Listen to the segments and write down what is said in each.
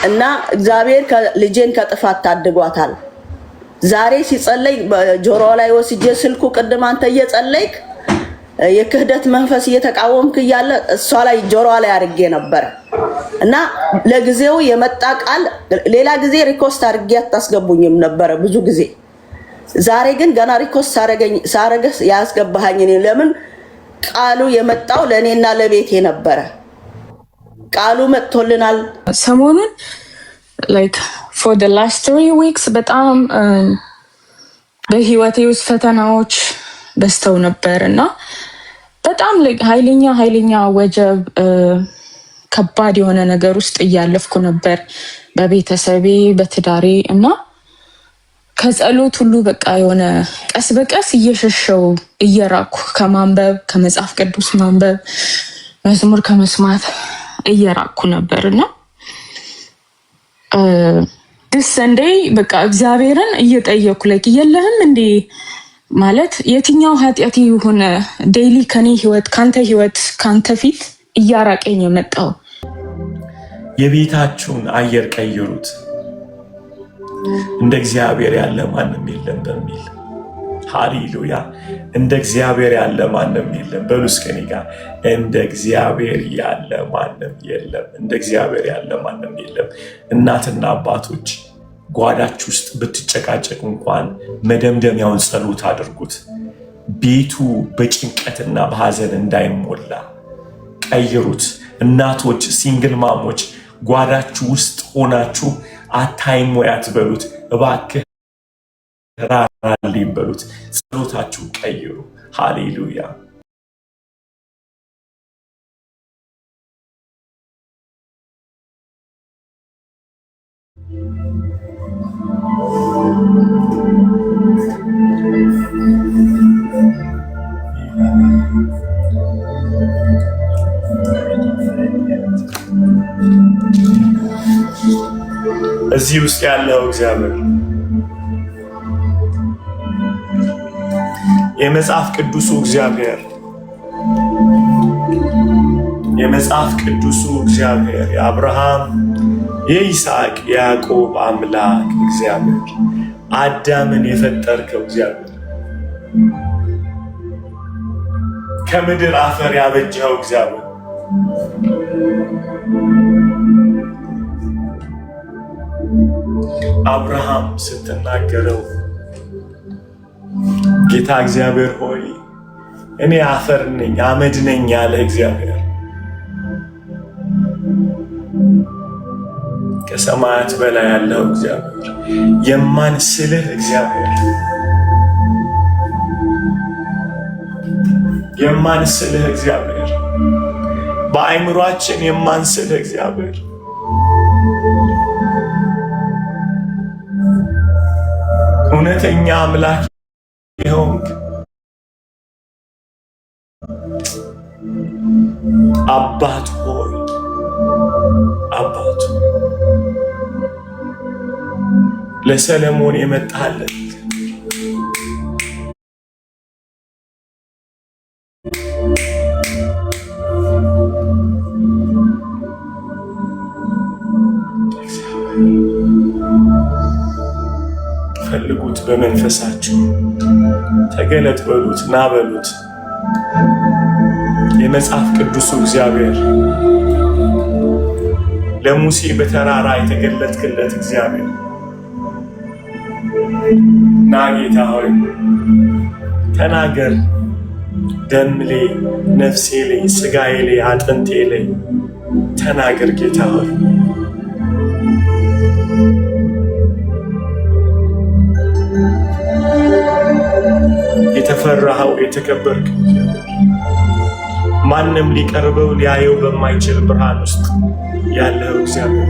እና እግዚአብሔር ልጄን ከጥፋት ታድጓታል። ዛሬ ሲጸለይ ጆሮዋ ላይ ወስጄ ስልኩ ቅድም አንተ እየጸለይክ የክህደት መንፈስ እየተቃወምክ እያለ እሷ ላይ ጆሮዋ ላይ አድርጌ ነበር እና ለጊዜው የመጣ ቃል ሌላ ጊዜ ሪኮስት አድርጌ አታስገቡኝም ነበር ብዙ ጊዜ። ዛሬ ግን ገና ሪኮስት ሳረገ ያስገባኸኝ እኔ ለምን ቃሉ የመጣው ለእኔና ለቤቴ ነበረ። ቃሉ መጥቶልናል። ሰሞኑን like for the last 3 weeks በጣም በህይወቴ ውስጥ ፈተናዎች በስተው ነበርና በጣም ኃይለኛ ወጀብ ከባድ የሆነ ነገር ውስጥ እያለፍኩ ነበር በቤተሰቤ በትዳሬ እና ከጸሎት ሁሉ በቃ የሆነ ቀስ በቀስ እየሸሸው እየራኩ ከማንበብ ከመጽሐፍ ቅዱስ ማንበብ መዝሙር ከመስማት እየራኩ ነበርና this Sunday በቃ እግዚአብሔርን እየጠየኩ የለህም እንዴ ማለት የትኛው ኃጢአት ይሁን ዴይሊ ከኔ ህይወት ካንተ ህይወት ካንተ ፊት እያራቀኝ የመጣው የቤታችሁን አየር ቀይሩት እንደ እግዚአብሔር ያለ ማንም የለም በሚል ሃሌሉያ እንደ እግዚአብሔር ያለ ማንም የለም በሉስ ከኔ ጋር እንደ እግዚአብሔር ያለ ማንም የለም እንደ እግዚአብሔር ያለ ማንም የለም። እናትና አባቶች ጓዳችሁ ውስጥ ብትጨቃጨቁ እንኳን መደምደሚያውን ጸሎት አድርጉት። ቤቱ በጭንቀትና በሐዘን እንዳይሞላ ቀይሩት። እናቶች ሲንግል ማሞች ጓዳችሁ ውስጥ ሆናችሁ አታይም ወይ አትበሉት። እባክህ ራራልኝ በሉት። ጸሎታችሁ ቀይሩ። ሃሌሉያ እዚህ ውስጥ ያለው እግዚአብሔር የመጽሐፍ ቅዱሱ እግዚአብሔር የአብርሃም የይስሐቅ የያዕቆብ አምላክ እግዚአብሔር አዳምን የፈጠርከው እግዚአብሔር ከምድር አፈር ያበጀኸው እግዚአብሔር አብርሃም ስትናገረው ጌታ እግዚአብሔር ሆይ እኔ አፈር ነኝ አመድ ነኝ ያለ እግዚአብሔር ከሰማያት በላይ ያለው እግዚአብሔር የማንስልህ እግዚአብሔር በአይምሯችን የማንስልህ እግዚአብሔር እውነተኛ አምላክ የሆንክ አባት ሆይ አባቱ ለሰለሞን የመጣለት ፈልጉት በመንፈሳችሁ ተገለጥ በሉት ና በሉት። የመጽሐፍ ቅዱሱ እግዚአብሔር ለሙሴ በተራራ የተገለጥክለት እግዚአብሔር ና ጌታ ሆይ ተናገር። ደም ላይ ነፍሴ ላይ ስጋዬ ላይ አጥንቴ ላይ ተናገር ጌታ ሆይ የተፈራኸው የተከበርክ ማንም ሊቀርበው ሊያየው በማይችል ብርሃን ውስጥ ያለው እግዚአብሔር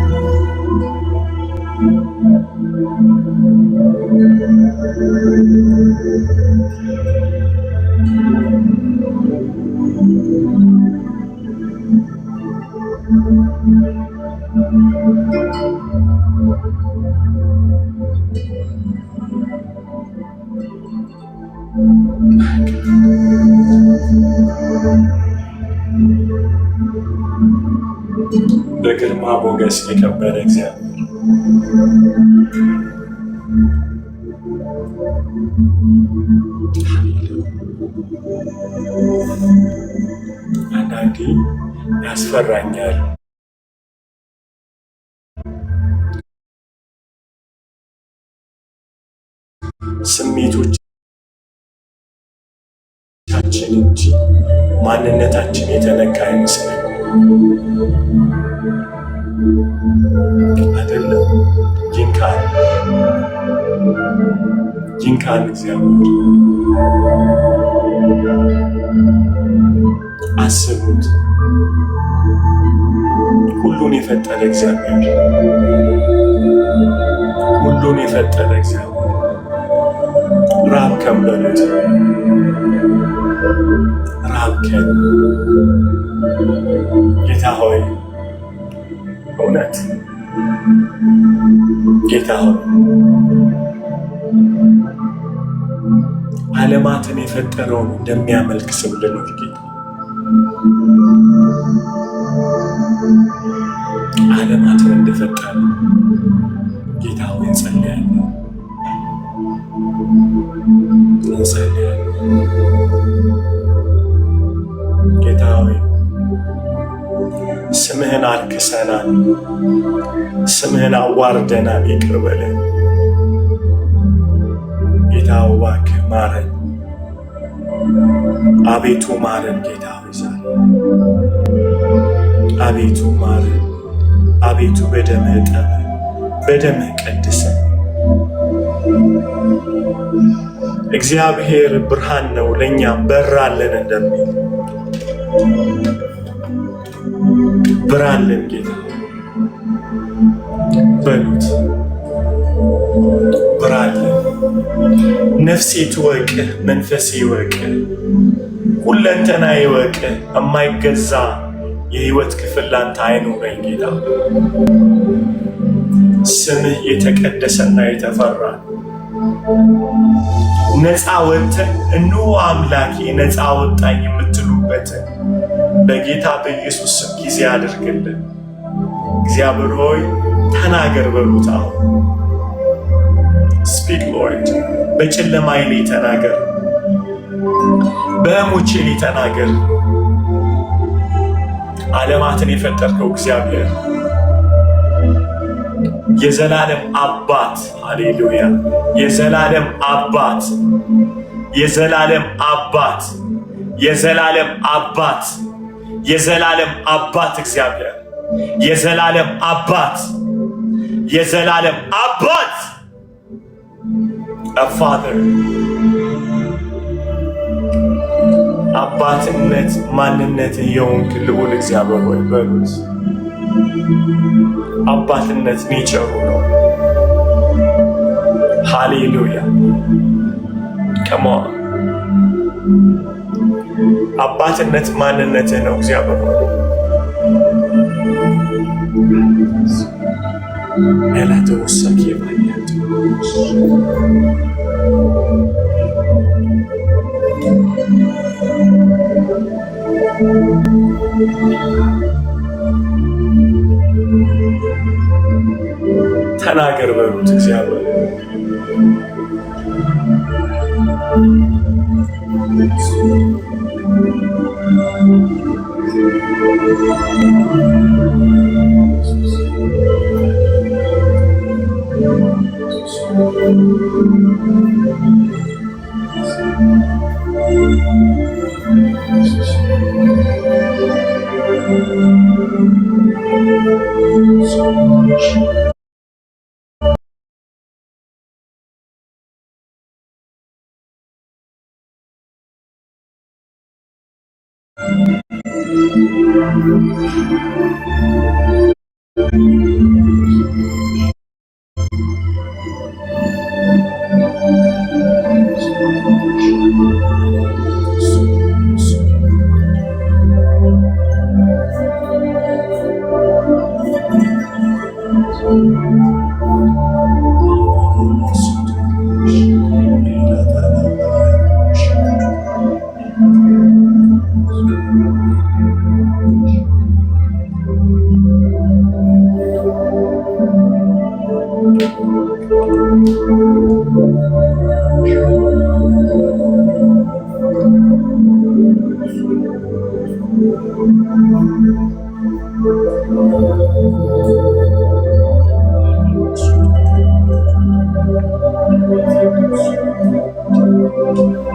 በግርማ ሞገስ የከበረ እግዚአብሔር አንዳንዴ ያስፈራኛል። ስሜቶቻችን እንጂ ማንነታችን የተነካ አይመስለኝም። አይደለም ጂንካን እግዚአብሔር አስቡት። ሁሉን የፈጠረ እግዚአብሔር ራብ ከበሉት ራብከን ጌታ ሆይ እውነት ጌታ ሆይ ዓለማትን የፈጠረውን እንደሚያመልክ ሰው ልኖር ጌታ ዓለማትን እንደፈጠረ ጌታ ሆይ እንጸልያለን። ጌታ ሆይ ስምህን አርክሰናል፣ ስምህን አዋርደናል፣ ይቅር በለን ጌታ እባክህ ማረን። አቤቱ ማረን ጌታ ሆይ ዛሬ አቤቱ ማረን። አቤቱ በደምህ እጠበን፣ በደምህ ቀድሰን። እግዚአብሔር ብርሃን ነው ለእኛም በራለን እንደሚል ብራለን ጌታ በሉት ብራለን። ነፍሴ ትወቅህ፣ መንፈሴ ይወቅህ፣ ሁለንተና ይወቅህ። የማይገዛ የህይወት ክፍል ላንተ አይኑረኝ ጌታ። ስምህ የተቀደሰና የተፈራ ነፃ ወጥተን እነሆ አምላኬ ነፃ ወጣኝ የምትሉበትን በጌታ በኢየሱስ ስም ጊዜ አድርግልን። እግዚአብሔር ሆይ ተናገር በሉት። አሁን ስፒክ ሎርድ። በጨለማዬ ላይ ተናገር፣ በሕሞቼ ላይ ተናገር። ዓለማትን የፈጠርከው እግዚአብሔር የዘላለም አባት፣ ሃሌሉያ! የዘላለም አባት፣ የዘላለም አባት፣ የዘላለም አባት፣ የዘላለም አባት እግዚአብሔር የዘላለም አባት፣ የዘላለም አባት ፋዘር አባትነት ማንነት የሆንክ ልዑል እግዚአብሔር ሆይ በሉት። አባትነት ኔቸሩ ነው። ሃሌሉያ ከሞን አባትነት ማንነትህ ነው እግዚአብሔር ሆይ ኤላቶሰኪ ማያት ተናገር በሉት እግዚአብሔር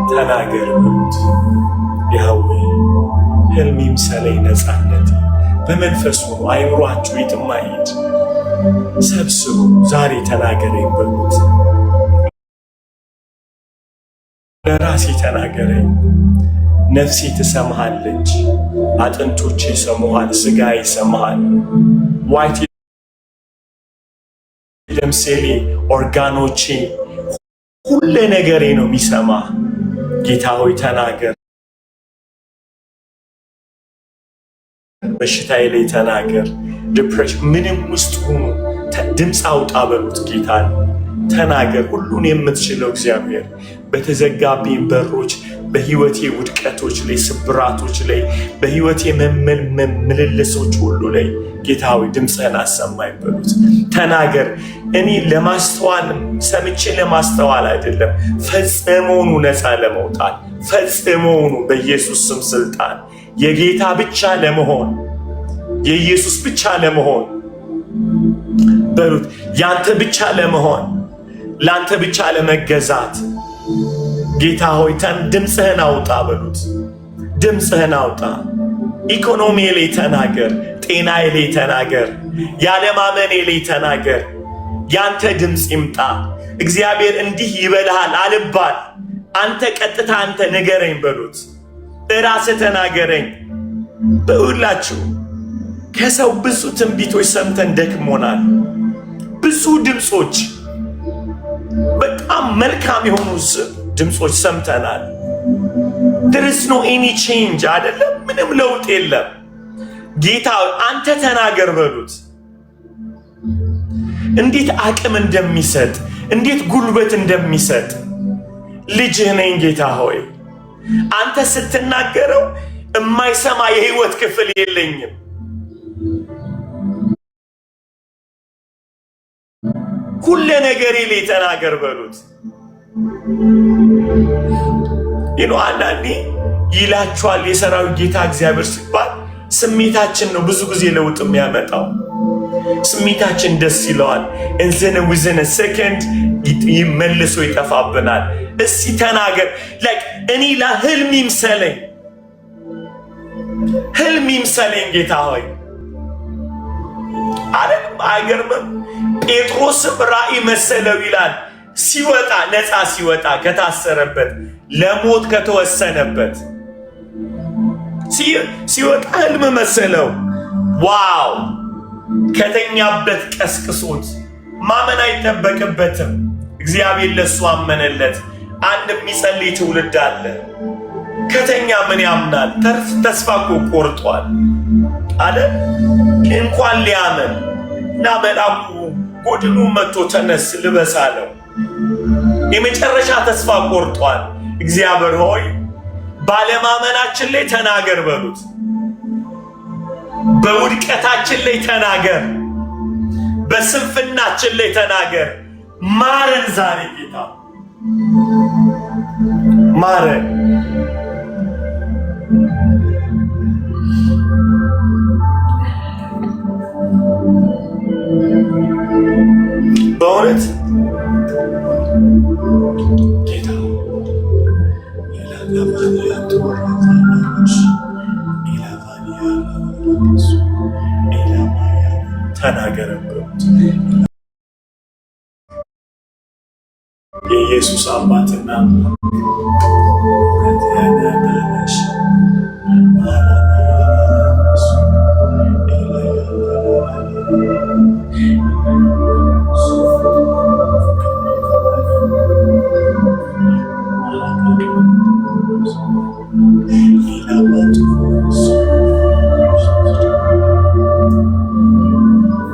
ተናገር በሉት። ያዌ ህልም ይምሰለኝ ነፃነት በመንፈሱ ነው። አይምሯችሁ የትም አይሄድ። ሰብስቡ ዛሬ ተናገረኝ በሉት። ለራሴ ተናገረኝ። ነፍሴ ትሰማሃለች፣ አጥንቶቼ ይሰሙሃል፣ ሥጋ ይሰማሃል። ዋይት ደም ሴሌ ኦርጋኖቼ ሁሉ ነገሬ ነው የሚሰማ። ጌታ ሆይ ተናገር። በሽታዬ ላይ ተናገር። ዲፕሬሽን ምንም ውስጥ ሁኑ ድምፅ አውጣ በሉት። ጌታን ተናገር። ሁሉን የምትችለው እግዚአብሔር በተዘጋብኝ በሮች፣ በህይወቴ ውድቀቶች ላይ፣ ስብራቶች ላይ፣ በህይወቴ ምልልሶች ሁሉ ላይ ጌታ ሆይ ድምፅህን አሰማኝ በሉት። ተናገር። እኔ ለማስተዋል ሰምቼ ለማስተዋል አይደለም፣ ፈጽሞውኑ ነፃ ለመውጣት ፈጽሞውኑ በኢየሱስ ስም ስልጣን የጌታ ብቻ ለመሆን የኢየሱስ ብቻ ለመሆን በሉት። ያንተ ብቻ ለመሆን ላንተ ብቻ ለመገዛት ጌታ ሆይ ድምፅህን አውጣ በሉት። ድምፅህን አውጣ። ኢኮኖሚ ላይ ተናገር፣ ጤናዬ ላይ ተናገር፣ ያለማመኔ ላይ ተናገር። ያንተ ድምፅ ይምጣ። እግዚአብሔር እንዲህ ይበልሃል አልባል። አንተ ቀጥታ አንተ ንገረኝ በሉት። እራስህ ተናገረኝ። በሁላችሁ ከሰው ብዙ ትንቢቶች ሰምተን ደክሞናል። ብዙ ድምፆች፣ በጣም መልካም የሆኑ ድምፆች ሰምተናል። there is no any change አይደለም፣ ምንም ለውጥ የለም። ጌታ አንተ ተናገር በሉት። እንዴት አቅም እንደሚሰጥ፣ እንዴት ጉልበት እንደሚሰጥ ልጅህ ነኝ ጌታ ሆይ። አንተ ስትናገረው የማይሰማ የህይወት ክፍል የለኝም። ሁሉ ነገር ላይ ተናገር በሉት። አንዳንዴ ይላችኋል የሰራዊት ጌታ እግዚአብሔር ሲባል ስሜታችን ነው ብዙ ጊዜ ለውጥ የሚያመጣው። ስሜታችን ደስ ይለዋል፣ እንዘነ ዊዝን ሰከንድ ይመልሶ ይጠፋብናል። እስቲ ተናገር። እኔ ለህልም ይምሰለኝ፣ ህልም ይምሰለኝ ጌታ ሆይ አይደለም። አይገርምም? ጴጥሮስም ራእይ መሰለው ይላል። ሲወጣ ነፃ ሲወጣ ከታሰረበት ለሞት ከተወሰነበት ሲወጣ ህልም መሰለው። ዋው! ከተኛበት ቀስቅሶት ማመን አይጠበቅበትም። እግዚአብሔር ለሱ አመነለት። አንድ የሚጸልይ ትውልድ አለ። ከተኛ ምን ያምናል? ተስፋ እኮ ቆርጧል አለ። እንኳን ሊያምን እና መልአኩ ጎድኑ መጥቶ ተነስ ልበስ አለው። የመጨረሻ ተስፋ ቆርጧል። እግዚአብሔር ሆይ ባለማመናችን ላይ ተናገር በሉት። በውድቀታችን ላይ ተናገር፣ በስንፍናችን ላይ ተናገር። ማረን ዛሬ ጌታ ማረን። በእውነት ጌታ ተናገረበት። የኢየሱስ አባትና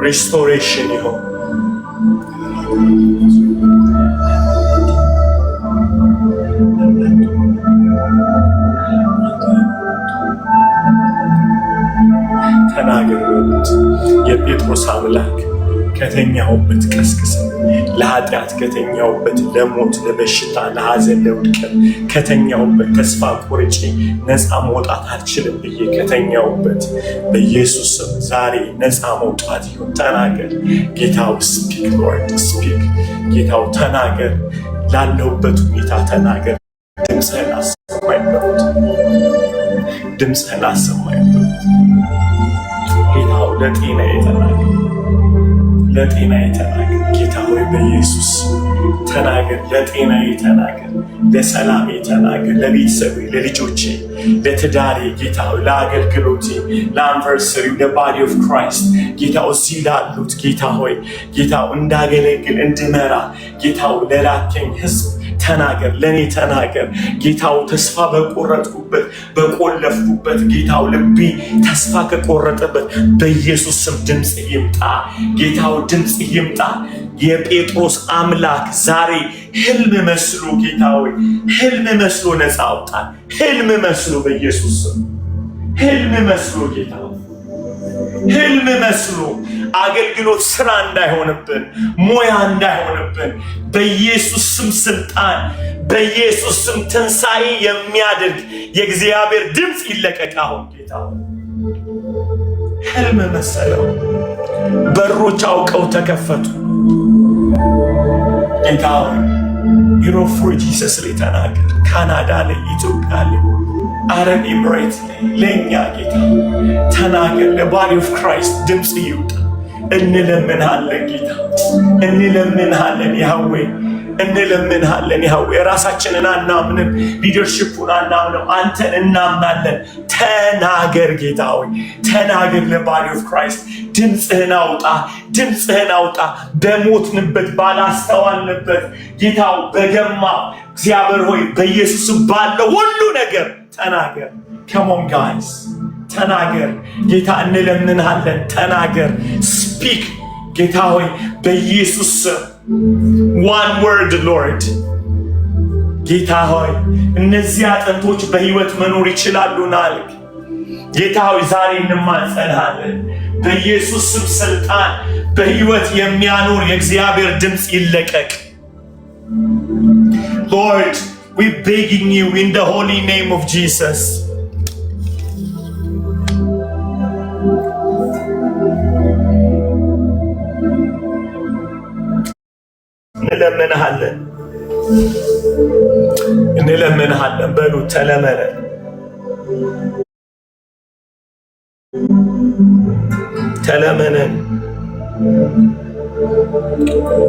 ሪስቶሬሽን ይሆን ተናገሩት። የጴጥሮስ አምላክ ከተኛሁበት ቀስቅሰን፣ ለኃጢአት ከተኛሁበት፣ ለሞት፣ ለበሽታ፣ ለሐዘን፣ ለውድቀት ከተኛሁበት ተስፋ ቆርጬ ነፃ መውጣት አልችልም ብዬ ከተኛሁበት በኢየሱስ ስም ዛሬ ነፃ መውጣት ይሁን። ተናገር ጌታው፣ ስፒክ ሎርድ ስፒክ። ጌታው ተናገር፣ ላለሁበት ሁኔታ ተናገር። ድምፅህን አሰማኝ በሉት፣ ድምፅህን አሰማኝ በሉት። ጌታው ለጤና የተናገር፣ ለጤና የተናገር። ጌታ ሆይ በኢየሱስ ተናገር፣ ለጤና የተናገር፣ ለሰላም የተናገር፣ ለቤተሰቤ፣ ለልጆቼ፣ ለትዳሬ፣ ጌታ ሆይ ለአገልግሎቴ፣ ለአንቨርሰሪው፣ ለባዲ ኦፍ ክራይስት ጌታው እዚህ ላሉት ጌታ ሆይ ጌታው እንዳገለግል እንድመራ ጌታው ለላከኝ ህዝብ ተናገር፣ ለኔ ተናገር። ጌታው ተስፋ በቆረጥኩበት በቆለፍኩበት ጌታው ልቤ ተስፋ ከቆረጠበት በኢየሱስ ስም ድምፅ ይምጣ። ጌታው ድምፅ ይምጣ። የጴጥሮስ አምላክ ዛሬ ህልም መስሎ ጌታው ህልም መስሎ ነፃ አውጣን። ህልም መስሎ በኢየሱስ ስም ህልም መስሎ ጌታው ህልም መስሎ አገልግሎት ስራ እንዳይሆንብን፣ ሞያ እንዳይሆንብን በኢየሱስ ስም ስልጣን፣ በኢየሱስ ስም ትንሣኤ የሚያደርግ የእግዚአብሔር ድምፅ ይለቀቅ አሁን። ጌታ ህልም መሰለው፣ በሮች አውቀው ተከፈቱ። ጌታ ዩሮፕ ፎር ጂሰስ ላይ ተናገር። ካናዳ ላይ፣ ኢትዮጵያ ላይ፣ አረብ ኤምሬት ላይ ለእኛ ጌታ ተናገር። ለባዲ ኦፍ ክራይስት ድምፅ ይውጣ። እንለምንሃለን ጌታ፣ እንለምንሃለን ያህዌ፣ እንለምንሃለን ያህዌ። ራሳችንን አናምንም፣ ሊደርሽፑን አናምንም፣ አንተን እናምናለን። ተናገር ጌታ ሆይ ተናገር። ለባዲ ኦፍ ክራይስት ድምፅህን አውጣ፣ ድምፅህን አውጣ። በሞትንበት ባላስተዋልንበት ጌታው በገማ እግዚአብሔር ሆይ በኢየሱስም ባለው ሁሉ ነገር ተናገር። ከሞን ጋይስ ተናገር ጌታ፣ እንለምንሃለን። ተናገር፣ ስፒክ ጌታ ሆይ በኢየሱስ ዋን ወርድ ሎርድ ጌታ ሆይ እነዚህ አጥንቶች በህይወት መኖር ይችላሉና አልክ ጌታ ሆይ ዛሬ እንማጸንሃለን። በኢየሱስ ስም ስልጣን በህይወት የሚያኖር የእግዚአብሔር ድምፅ ይለቀቅ። Lord, we're begging you in the holy name of Jesus. እንለምንሃለን፣ እንለምንሃለን በሉ ተለመነን። ተለመነን፣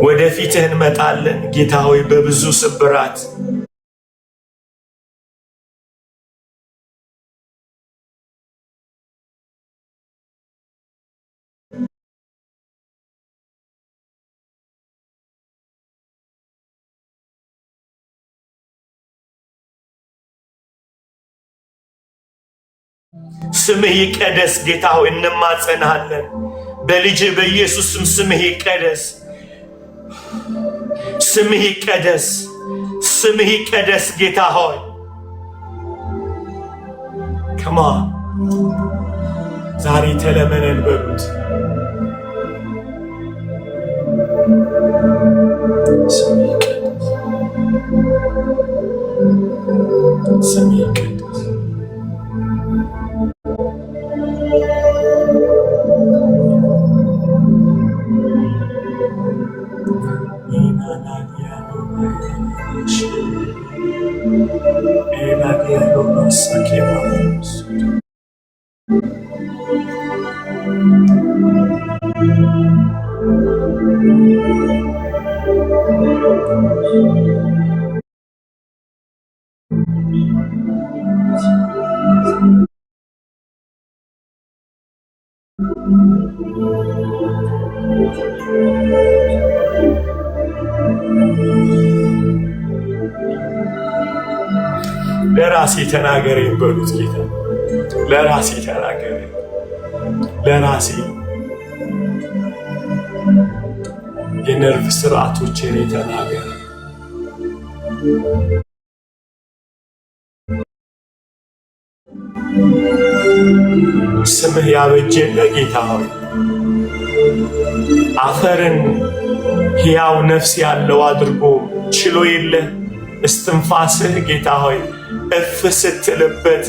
ወደፊትህ እንመጣለን ጌታ ሆይ በብዙ ስብራት ስምህ ይቀደስ ጌታ ሆይ እንማጸንሃለን። በልጅ በኢየሱስ ስም ስምህ ይቀደስ፣ ስምህ ይቀደስ፣ ስምህ ይቀደስ ጌታ ሆይ ከማ ዛሬ ተለመነን በሉት። ስምህ ይቀደስ፣ ስምህ ይቀደስ። ለራሴ ተናገረኝ በሉት ጌታ፣ ለራሴ ተናገረኝ፣ ለራሴ የነርቭ ስርዓቶቼን ተናገር። ስምህ ያበጀለ ጌታ ሆይ አፈርን ሕያው ነፍስ ያለው አድርጎ ችሎ የለ እስትንፋስህ ጌታ ሆይ እፍ ስትልበት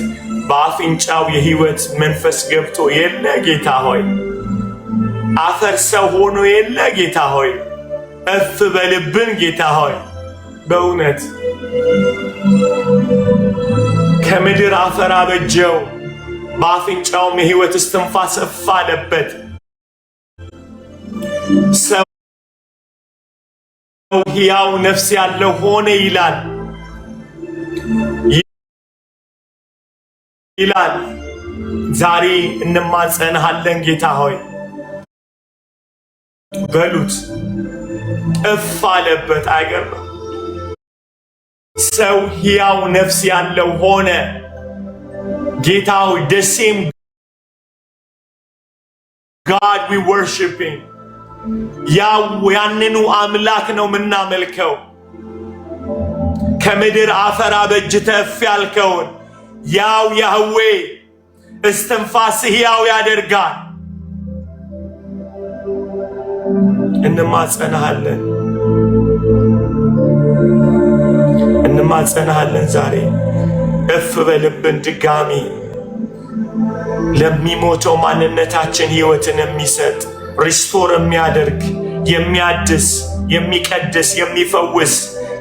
በአፍንጫው የሕይወት መንፈስ ገብቶ የለ ጌታ ሆይ አፈር ሰው ሆኖ የለ ጌታ ሆይ እፍ በልብን ጌታ ሆይ በእውነት ከምድር አፈር አበጀው በአፍንጫውም የሕይወት እስትንፋስ እፍ አለበት። ሰው ሕያው ነፍስ ያለው ሆነ ይላል ዛሬ እንማጸንሃለን ጌታ ሆይ በሉት እፍ አለበት። አይገርም? ሰው ሕያው ነፍስ ያለው ሆነ ጌታ ሆይ the same God we worshiping ያንኑ አምላክ ነው ምናመልከው። ከምድር አፈር አበጅተህ እፍ ያልከውን ያው ያህዌ እስትንፋስ ሕያው ያደርጋል። እንማጸንሃለን ዛሬ እፍ በልብን ድጋሚ ለሚሞተው ማንነታችን ሕይወትን የሚሰጥ ሪስቶር የሚያደርግ የሚያድስ የሚቀድስ የሚፈውስ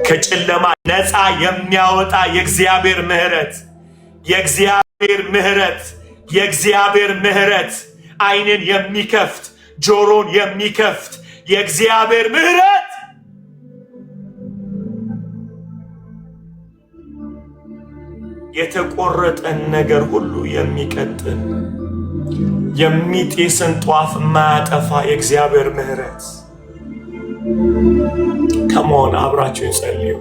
ከጨለማ ነፃ የሚያወጣ የእግዚአብሔር ምሕረት ዓይንን የሚከፍት ጆሮን የሚከፍት የእግዚአብሔር ምሕረት የተቆረጠን ነገር ሁሉ የሚቀጥል የሚጤስን ጧፍ የማያጠፋ የእግዚአብሔር ምሕረት ከመሆን አብራችሁ ይጸልዩ።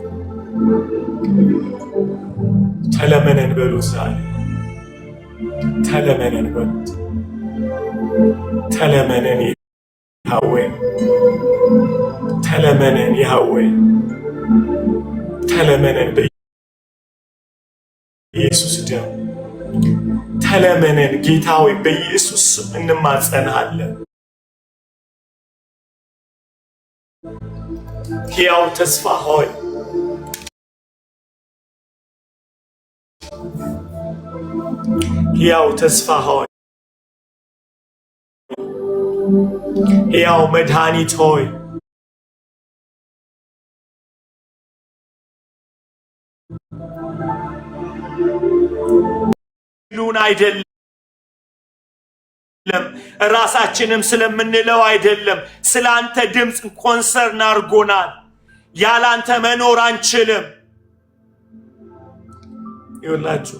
ተለመነን በሉት ዛሬ ተለመነን በሉት ተለመነን ያህዌ ተለመነን ያህዌ ተለመነን በኢየሱስ ደም ተለመነን ጌታ ሆይ በኢየሱስ ስም እንማጸንሃለን። ሕያው ተስፋ ሆይ ሕያው ተስፋ ሆይ ሕያው መድኃኒት ሆይ ሉን አይደለም ራሳችንም ስለምንለው አይደለም ስላንተ ድምፅ ኮንሰርን አድርጎናል። ያላንተ መኖር አንችልም። ይኸውላችሁ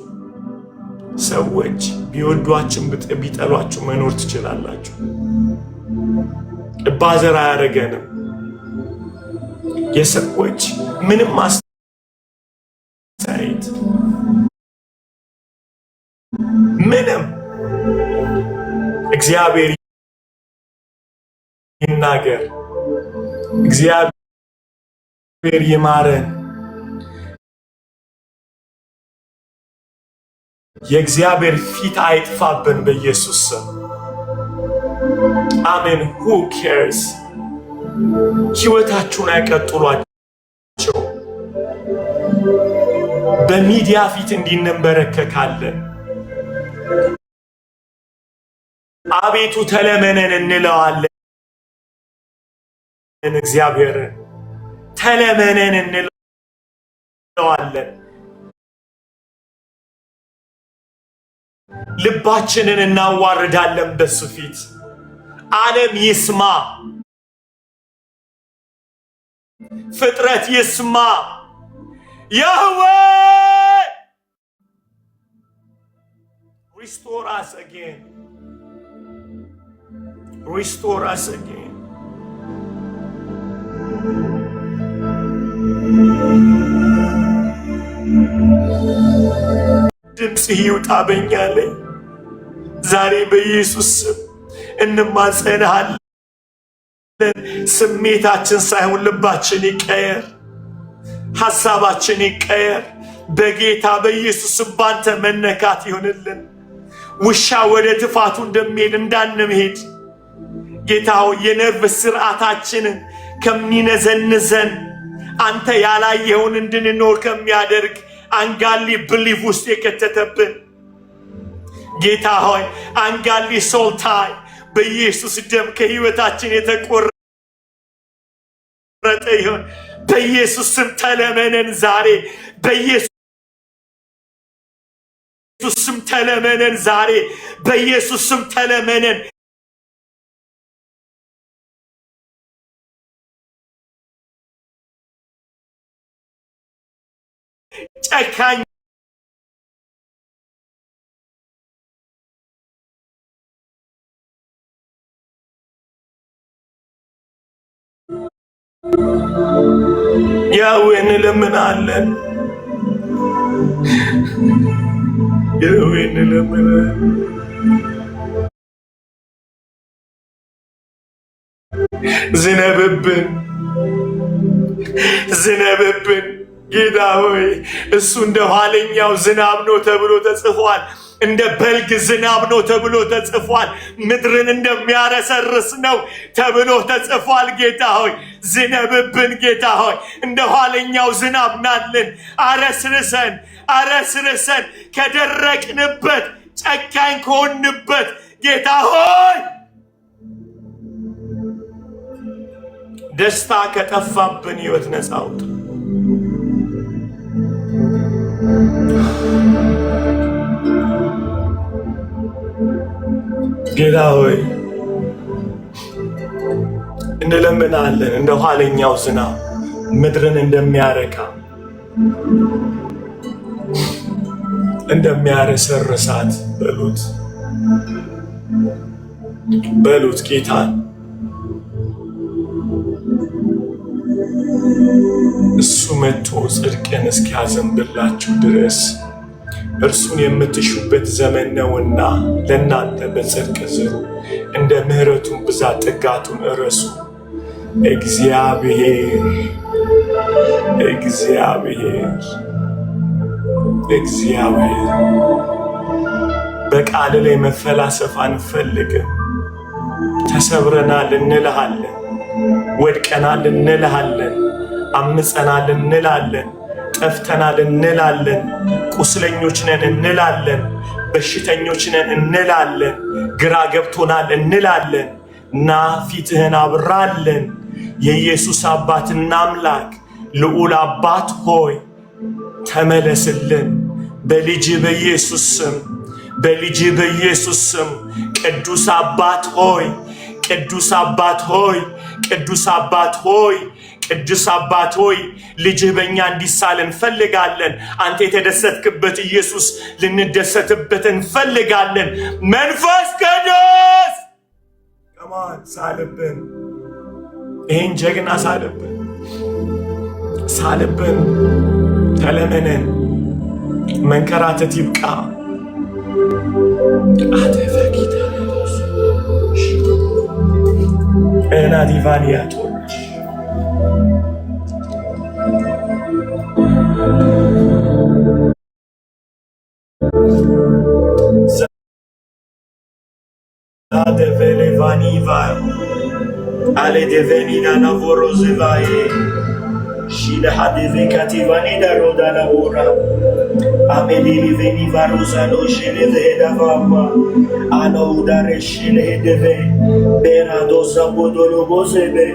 ሰዎች ቢወዷችሁ ቢጠሏችሁ መኖር ትችላላችሁ። ባዘር አያደርገንም። የሰዎች ምንም አስተያየት ምንም እግዚአብሔር ይናገር፣ እግዚአብሔር ይማረን፣ የእግዚአብሔር ፊት አይጥፋብን በኢየሱስ ስም አሜን። who cares ሕይወታችሁን አይቀጥሏቸው። በሚዲያ ፊት እንዲንበረከካለን አቤቱ ተለመነን እንለዋለን። እግዚአብሔርን ተለመነን እንለዋለን። ልባችንን እናዋርዳለን በሱ ፊት። ዓለም ይስማ፣ ፍጥረት ይስማ። ያህዌ restore us again. Restore us again. ድምፅህ ይውጣ በእኛ ላይ ዛሬ በኢየሱስ ስም እንማጸንሃለን። ስሜታችን ሳይሆን ልባችን ይቀየር፣ ሐሳባችን ይቀየር። በጌታ በኢየሱስ ስም ባንተ መነካት ይሆንልን። ውሻ ወደ ትፋቱ እንደሚሄድ እንዳንሄድ ጌታው የነርቭ ስርዓታችንን ከሚነዘንዘን አንተ ያላየውን እንድንኖር ከሚያደርግ አንጋሊ ብሊፍ ውስጥ የከተተብን ጌታ ሆይ አንጋሊ ሶልታይ በኢየሱስ ደም ከህይወታችን የተቆረጠ ይሁን። በኢየሱስ ስም ተለመነን ዛሬ። በኢየሱስ ስም ተለመነን ዛሬ። በኢየሱስ ስም ተለመነን። ጨካኝ ያህዌ እንለምናለን፣ ያህዌ እንለምናለን። ዝነብብን ዝነብብን ጌታ ሆይ እሱ እንደ ኋለኛው ዝናብ ነው ተብሎ ተጽፏል። እንደ በልግ ዝናብ ነው ተብሎ ተጽፏል። ምድርን እንደሚያረሰርስ ነው ተብሎ ተጽፏል። ጌታ ሆይ ዝነብብን። ጌታ ሆይ እንደ ኋለኛው ዝናብ ናልን። አረስርሰን አረስርሰን ከደረቅንበት ጨካኝ ከሆንበት ጌታ ሆይ ደስታ ከጠፋብን ሕይወት ነፃ አውጣ። ጌታ ሆይ እንለምናለን እንደ ኋለኛው ዝናብ ምድርን እንደሚያረካ እንደሚያረሰርሳት በሉት ጌታን እሱ መጥቶ ጽድቅን እስኪያዘንብላችሁ ድረስ እርሱን የምትሹበት ዘመን ነውና ለእናንተ በጽድቅ ዝሩ፣ እንደ ምሕረቱን ብዛት ጥጋቱን እረሱ። እግዚአብሔር በቃል ላይ መፈላሰፍ አንፈልግም። ተሰብረናል እንልሃለን፣ ወድቀናል እንልሃለን፣ አምፀናል እንላለን፣ ጠፍተናል እንላለን፣ ቁስለኞች ነን እንላለን፣ በሽተኞች ነን እንላለን፣ ግራ ገብቶናል እንላለን። ና ፊትህን አብራለን። የኢየሱስ አባትና አምላክ ልዑል አባት ሆይ ተመለስልን። በልጅ በኢየሱስ ስም በልጅ በኢየሱስ ስም ቅዱስ አባት ሆይ ቅዱስ አባት ሆይ ቅዱስ አባት ሆይ ቅዱስ አባት ሆይ ልጅህ በእኛ እንዲሳል እንፈልጋለን። አንተ የተደሰትክበት ኢየሱስ ልንደሰትበት እንፈልጋለን። መንፈስ ቅዱስ ከማን ሳልብን፣ ይህን ጀግና ሳልብን፣ ሳልብን። ተለመነን። መንከራተት ይብቃ። አተፈኪታ እና ዲቫኒያቶ Deve vaniva ale devenina navorozevae shile hadeve kativani da roda la ora ameli veniva rosalo shile veda vama ano udare shile deve bera dosa bodolo bozebe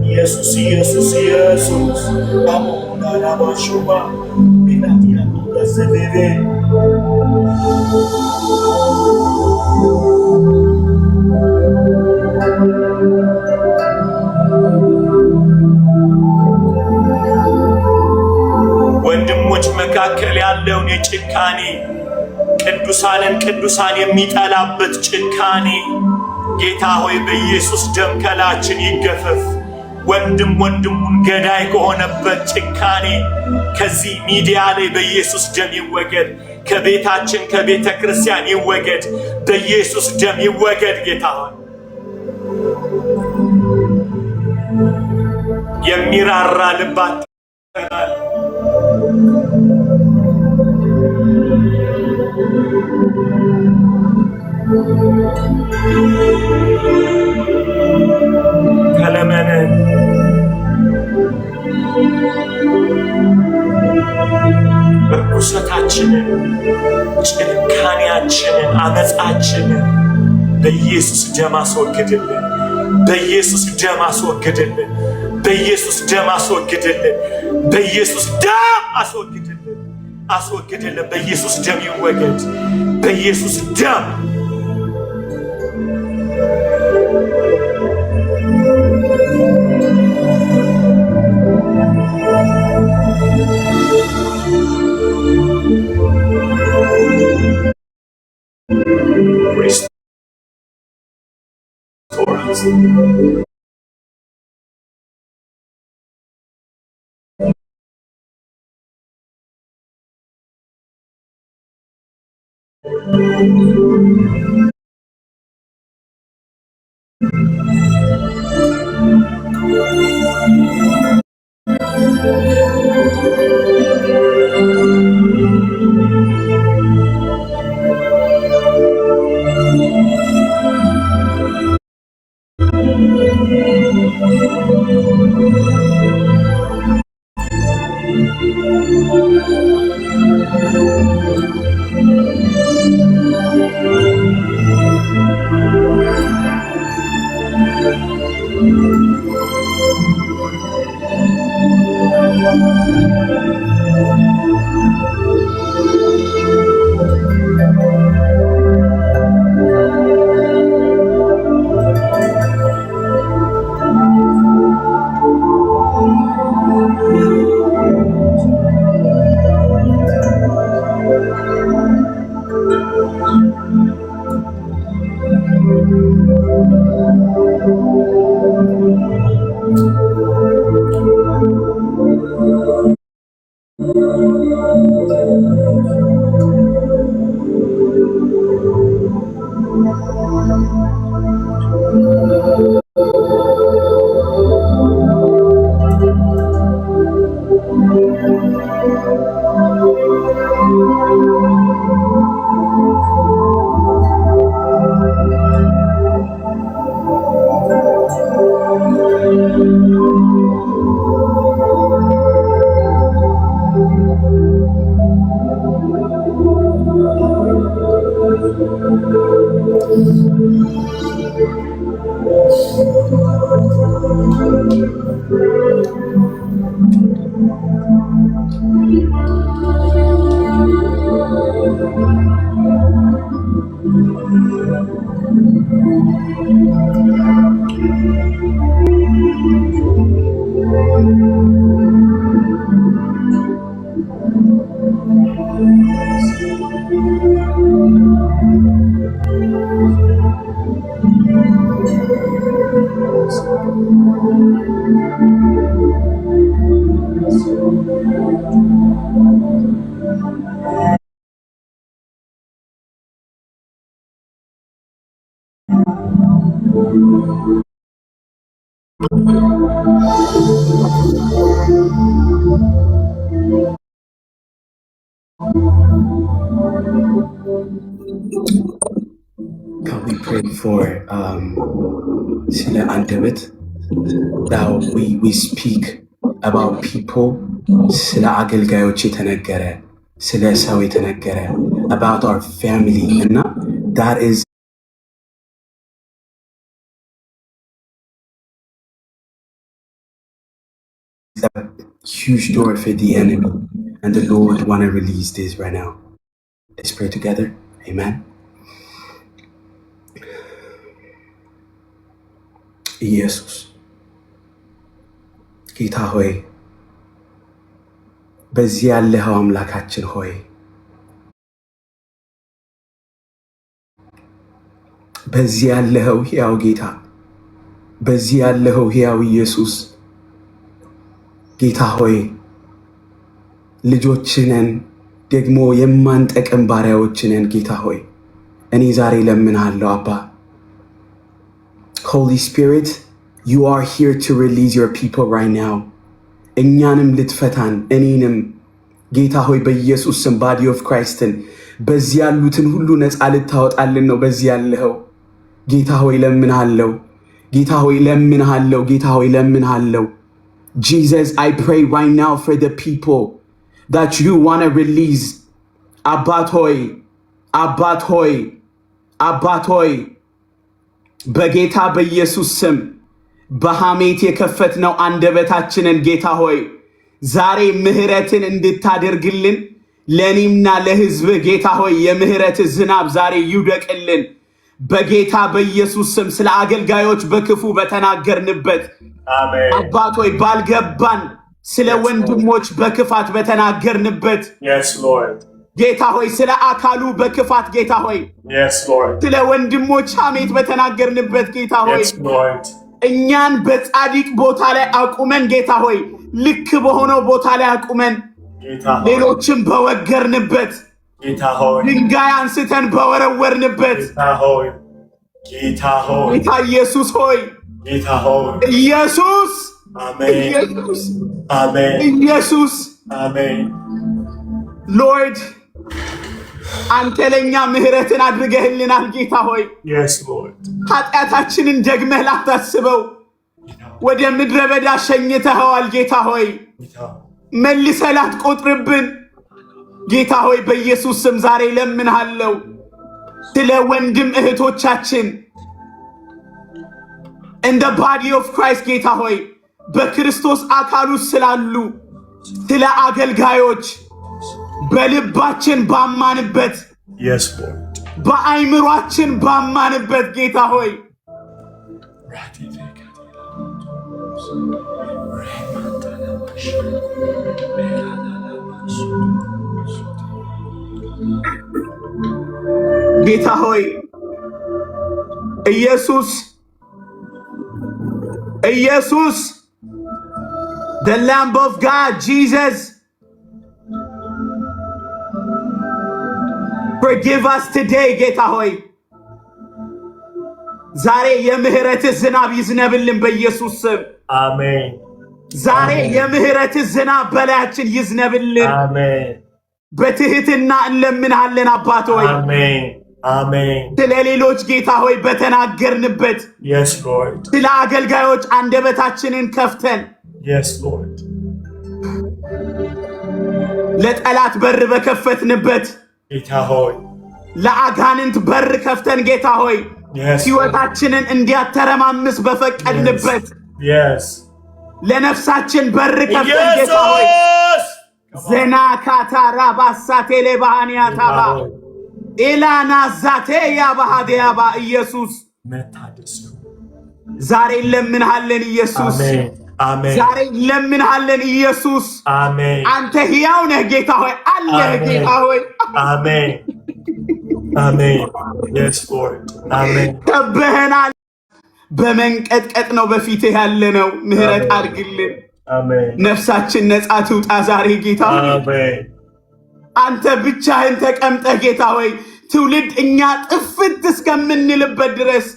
Jesus Jesus Jesus amona la mashuba binatia da seveve ወንድሞች መካከል ያለውን የጭካኔ ቅዱሳን የሚጠላበት ጭካኔ ጌታ ሆይ በኢየሱስ ደም ከላችን ይገፈፍ። ወንድም ወንድሙን ገዳይ ከሆነበት ጭካኔ ከዚህ ሚዲያ ላይ በኢየሱስ ደም ይወገድ። ከቤታችን ከቤተ ክርስቲያን ይወገድ። በኢየሱስ ደም ይወገድ። ጌታ ሆይ የሚራራ ልባት ከለመነ ርኩሰታችንን፣ ጭካኔያችንን፣ አመፃችንን በኢየሱስ ደም አስወግድልን። በኢየሱስ ደም አስወግድልን። በኢየሱስ ደም አስወግድልን። በኢየሱስ ደም አስወግድልን። አስወግድልን። በኢየሱስ ደም ይወገድ። በኢየሱስ ደም restore us. Can we pray for ስለ አንደበት that we speak about people ስለ አገልጋዮች የተነገረ ስለ ሰው የተነገረ about our family እና that is a huge door for the enemy and the Lord want to release this right now. Let's pray together. Amen. ኢየሱስ ጌታ ሆይ በዚህ ያለኸው አምላካችን ሆይ በዚህ ያለኸው ሕያው ጌታ በዚህ ያለኸው ሕያው ኢየሱስ ጌታ ሆይ ልጆችነን ደግሞ የማንጠቅም ባሪያዎችነን ጌታ ሆይ እኔ ዛሬ ለምንሃለሁ አባ Holy Spirit, you are here to release your people right now. እኛንም ልትፈታን እኔንም ጌታ ሆይ በኢየሱስ ስም body of Christን በዚህ ያሉትን ሁሉ ነፃ ልታወጣልን ነው በዚህ ያለኸው ጌታ ሆይ ለምንሃለሁ ጌታ ሆይ ለምንሃለው፣ ጌታ ሆይ ለምንሃለው። Jesus, I pray right now for the people that you want to release. አባት ሆይ አባት ሆይ አባት ሆይ በጌታ በኢየሱስ ስም በሐሜት የከፈትነው አንደበታችንን ጌታ ሆይ ዛሬ ምህረትን እንድታደርግልን ለኔምና ለሕዝብ ጌታ ሆይ የምህረት ዝናብ ዛሬ ይውደቅልን በጌታ በኢየሱስ ስም። ስለ አገልጋዮች በክፉ በተናገርንበት አሜን አባት ሆይ ባልገባን ስለ ወንድሞች በክፋት በተናገርንበት yes lord ጌታ ሆይ ስለ አካሉ በክፋት ጌታ ሆይ yes lord ስለ ወንድሞች ሐሜት በተናገርንበት ጌታ ሆይ yes lord እኛን በጻድቅ ቦታ ላይ አቁመን ጌታ ሆይ ልክ በሆነው ቦታ ላይ አቁመን ሌሎችን በወገርንበት ጌታ ሆይ ድንጋይ አንስተን በወረወርንበት ጌታ ሆይ ጌታ ኢየሱስ ሆይ ጌታ ሆይ ኢየሱስ አሜን ኢየሱስ አሜን ኢየሱስ አሜን ሎርድ አንተ ለኛ ምህረትን አድርገህልናል ጌታ ሆይ yes lord ኃጢአታችንን ደግመህ ላታስበው ወደ ምድረ በዳ ሸኝተኸዋል ጌታ ሆይ መልሰህ ላትቆጥርብን ጌታ ሆይ በኢየሱስ ስም ዛሬ ለምንሃለው ስለ ወንድም እህቶቻችን in the body of Christ ጌታ ሆይ በክርስቶስ አካል ውስጥ ስላሉ ስለ አገልጋዮች በልባችን ባማንበት yes lord በአይምሯችን ባማንበት ጌታ ሆይ ጌታ ሆይ ኢየሱስ ኢየሱስ the Lamb of God Jesus forgive us today ጌታ ሆይ ዛሬ የምህረት ዝናብ ይዝነብልን በኢየሱስ ስም አሜን ዛሬ የምህረት ዝናብ በላያችን ይዝነብልን አሜን በትህትና እንለምንሃለን አባት ሆይ አሜን አሜን ስለ ሌሎች ጌታ ሆይ በተናገርንበት yes lord ስለ አገልጋዮች አንደበታችንን ከፍተን yes lord ለጠላት በር በከፈትንበት ጌታ ሆይ ለአጋንንት በር ከፍተን ጌታ ሆይ ሕይወታችንን እንዲያተረማምስ በፈቀድንበት yes ለነፍሳችን በር ከፍተን ጌታ ሆይ ዘና ካታራ ባሳቴሌ ባህኒያታባ ኤላና ዛቴ ያባሃዲያባ ኢየሱስ መታደስ ዛሬ ለምንሃለን ኢየሱስ አሜን ዛሬ ለምንሃለን ኢየሱስ አሜን አንተ ሕያው ነህ ጌታ ሆይ አለህ ጌታ ሆይ አሜን አሜን yes lord አሜን ተበህናል በመንቀጥቀጥ ነው በፊትህ ያለነው ምህረት አድርግልን አሜን ነፍሳችን ነጻ ትውጣ ዛሬ ጌታ ሆይ አሜን አንተ ብቻህን ተቀምጠህ ጌታ ሆይ ትውልድ እኛ ጥፍት እስከምንልበት ድረስ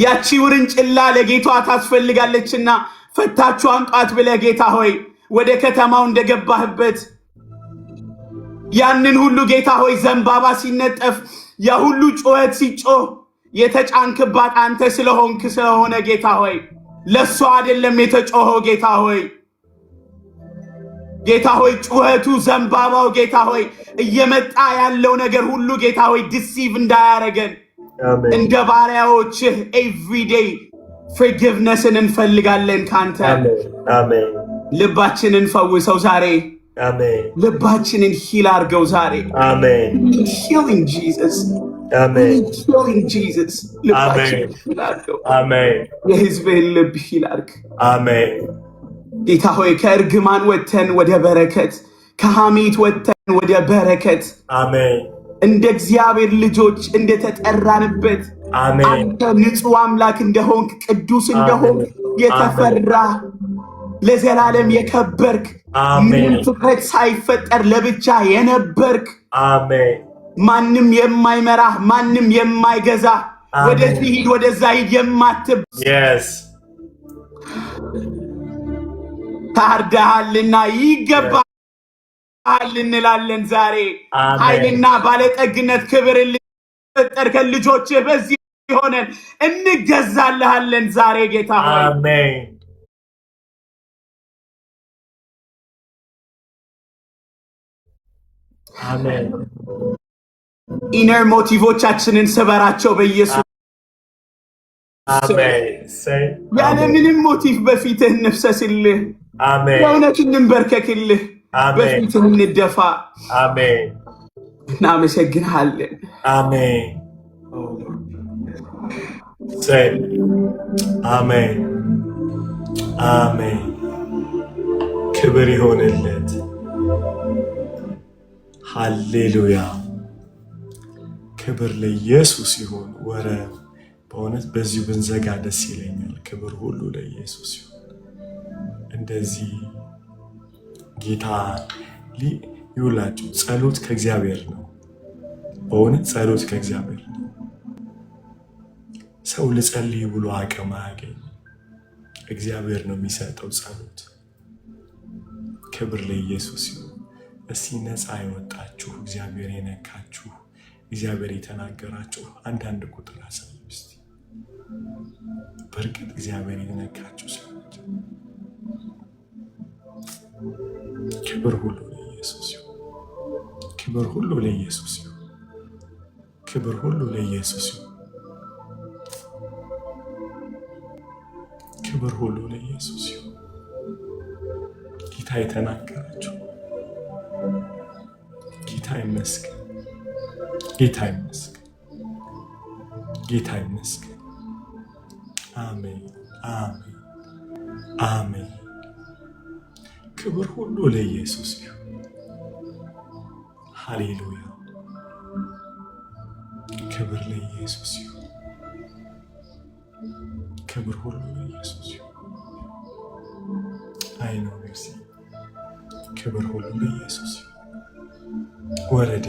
ያቺ ውርንጭላ ለጌቷ ታስፈልጋለችና ፈታችሁ አምጧት ብለህ ጌታ ሆይ ወደ ከተማው እንደገባህበት ያንን ሁሉ ጌታ ሆይ ዘንባባ ሲነጠፍ ያ ሁሉ ጩኸት ሲጮህ የተጫንክባት አንተ ስለሆነ ጌታ ሆይ ለሷ አይደለም የተጮኸው ጌታ ሆይ ጌታ ሆይ ጩኸቱ ዘንባባው ጌታ ሆይ እየመጣ ያለው ነገር ሁሉ ጌታ ሆይ ዲሲቭ እንዳያረገን እንደ ባሪያዎችህ ኤቭሪ ዴይ forgivenessን እንፈልጋለን ካንተ አሜን ልባችንን ፈውሰው ዛሬ አሜን ልባችንን ሂል አድርገው ዛሬ አሜን healing Jesus አሜን healing Jesus ልባችንን ሂል አድርገው አሜን የሕዝብህን ልብ ሂል አድርግ አሜን ጌታ ሆይ ከእርግማን ወጥተን ወደ በረከት ከሐሜት ወጥተን ወደ በረከት አሜን እንደ እግዚአብሔር ልጆች እንደተጠራንበት አሜን አንተ ንጹህ አምላክ እንደሆንክ ቅዱስ እንደሆንክ የተፈራ ለዘላለም የከበርክ ምንም ፍጥረት ሳይፈጠር ለብቻ የነበርክ አሜን ማንም የማይመራህ ማንም የማይገዛ ወደዚህ ሂድ ወደዛ ሂድ የማትብ ታርዳሃልና ይገባሃል እንላለን ዛሬ ኃይልና ባለጠግነት ክብር ልፈጠርከን ልጆችህ በዚህ ሆነን እንገዛልሃለን ዛሬ ጌታ ሆይ አሜን አሜን ኢነር ሞቲቮቻችንን ስበራቸው በኢየሱስ አሜን ያለ ምንም ሞቲቭ በፊትህ እንፍሰስልህ አሜን በእውነት እንንበርከክልህ በፊትህ እንደፋ አሜን እናመሰግንሃለን አሜን አሜን አሜን ክብር ይሆንለት ሃሌሉያ ክብር ለኢየሱስ ይሁን ወረ በእውነት በዚሁ ብንዘጋ ደስ ይለኛል ክብር ሁሉ ለኢየሱስ ይሁን እንደዚህ ጌታ ይውላችሁ ጸሎት ከእግዚአብሔር ነው በእውነት ጸሎት ከእግዚአብሔር ነው ሰው ልጸልይ ብሎ አቅም አያገኝ እግዚአብሔር ነው የሚሰጠው ጸሎት ክብር ለኢየሱስ ይሁን እስቲ ነፃ የወጣችሁ እግዚአብሔር የነካችሁ እግዚአብሔር የተናገራችሁ አንዳንድ ቁጥር አሳዩ እስቲ በእርግጥ እግዚአብሔር የነካችሁ ሰዎች ክብር ሁሉ ለኢየሱስ ይሁን ክብር ሁሉ ለኢየሱስ ይሁን ክብር ሁሉ ለኢየሱስ ይሁን ክብር ሁሉ ለኢየሱስ ይሁን ጌታ የተናገራችሁ ጌታ ይመስገን ጌታ ይመስገን ጌታ ይመስገን አሜን አሜን አሜን ክብር ሁሉ ለኢየሱስ ይሁን ሃሌሉያ ክብር ለኢየሱስ ይሁን ክብር ሁሉ ለኢየሱስ ይሁን አይኖ ሜርሲ ክብር ሁሉ ለኢየሱስ ይሁን ወረደ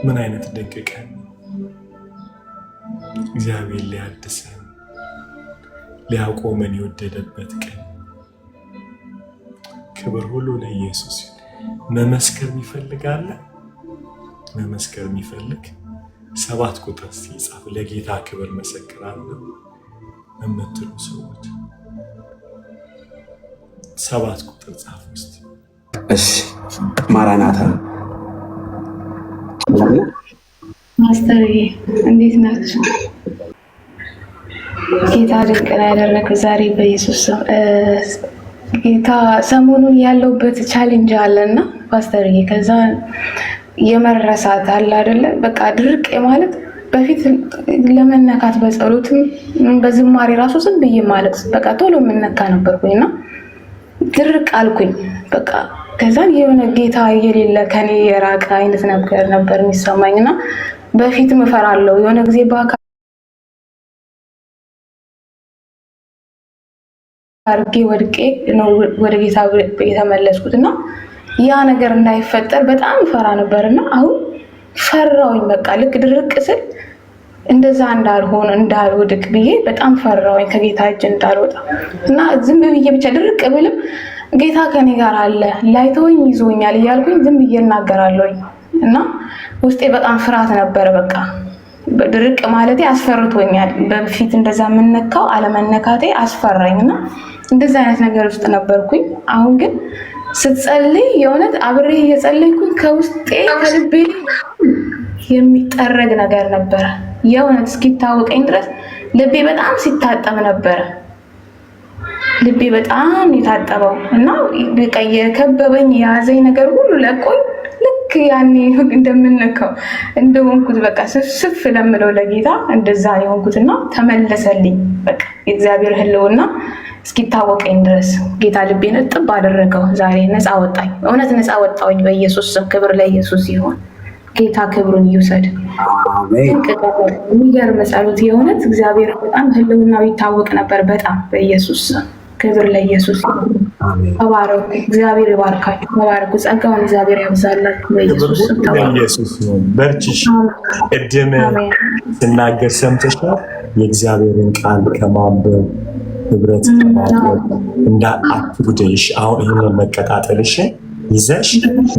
ምን አይነት ድንቅ ቀን እግዚአብሔር ሊያድሰን ሊያቆመን የወደደበት ቀን ክብር ሁሉ ለኢየሱስ ይሁን መመስከር ይፈልጋል መመስከር የሚፈልግ 7 ቁጥር ሲጻፍ ለጌታ ክብር መሰክራለሁ የምትሉ ሰዎች 7 ቁጥር ጻፉ እስቲ እሺ ማራናታ ማስተር እንዴት ናችሁ? ጌታ ድንቅ ነው ያደረገው ዛሬ በኢየሱስ ስም። ጌታ ሰሞኑን ያለውበት ቻሌንጅ አለና ፓስተርዬ ከዛ የመረሳት አለ አይደለ በቃ ድርቅ ማለት በፊት ለመነካት በጸሎትም በዝማሬ ራሱ ዝም ብዬ ማለት በቃ ቶሎ የምነካ ነበርኩኝና ድርቅ አልኩኝ በቃ ከዛን የሆነ ጌታ የሌለ ከኔ የራቀ አይነት ነገር ነበር የሚሰማኝና በፊት ምፈራለሁ የሆነ ጊዜ ባካ አርጌ ወድቄ ነው ወደ ጌታ የተመለስኩትና ያ ነገር እንዳይፈጠር በጣም ፈራ ነበርና አሁን ፈራውኝ በቃ ልክ ድርቅ ስል እንደዛ እንዳልሆነ እንዳልወድቅ ብዬ በጣም ፈራውኝ ከጌታ እጅ እንዳልወጣ እና ዝም ብዬ ብቻ ድርቅ ብልም ጌታ ከኔ ጋር አለ ላይተወኝ ይዞኛል እያልኩኝ ዝም ብዬ እናገራለሁኝ እና ውስጤ በጣም ፍርሃት ነበር በቃ ድርቅ ማለቴ አስፈርቶኛል በፊት እንደዛ ምንነካው አለመነካቴ አስፈራኝና እንደዛ አይነት ነገር ውስጥ ነበርኩኝ አሁን ግን ስትጸልይ የሆነት አብሬ እየጸለይኩኝ ከውስጤ ከልቤ የሚጠረግ ነገር ነበር የሆነት እስኪታወቀኝ ድረስ ልቤ በጣም ሲታጠብ ነበር ልቤ በጣም የታጠበው እና በቃ የከበበኝ የያዘኝ ነገር ሁሉ ለቆኝ ልክ ያኔ እንደምንነካው እንደሆንኩት በቃ ስፍስፍ ለምለው ለጌታ እንደዛ የሆንኩትና ተመለሰልኝ በቃ የእግዚአብሔር ህልውና እስኪታወቀኝ ድረስ ጌታ ልቤን እጥብ አደረገው ዛሬ ነፃ ወጣኝ እውነት ነፃ ወጣሁኝ በኢየሱስ ስም ክብር ለኢየሱስ ይሁን ጌታ ክብሩን ይውሰድ አሜን የሚገርም ጸሎት የሆነት እግዚአብሔር በጣም ህልውናው ይታወቅ ነበር በጣም በኢየሱስ ስም ክብር ለኢየሱስ ይሁን አሜን ተባረኩ እግዚአብሔር ይባርካችሁ ተባረኩ ጸጋውን እግዚአብሔር ያብዛላችሁ በኢየሱስ ስም ተባረኩ ኢየሱስ ይሁን በርቺሽ እድም ስናገር ሰምተሻል የእግዚአብሔርን ቃል ከማንበብ ህብረት እንዳ አትጉደሽ አሁን ይሄን መከታተልሽ ይዘሽ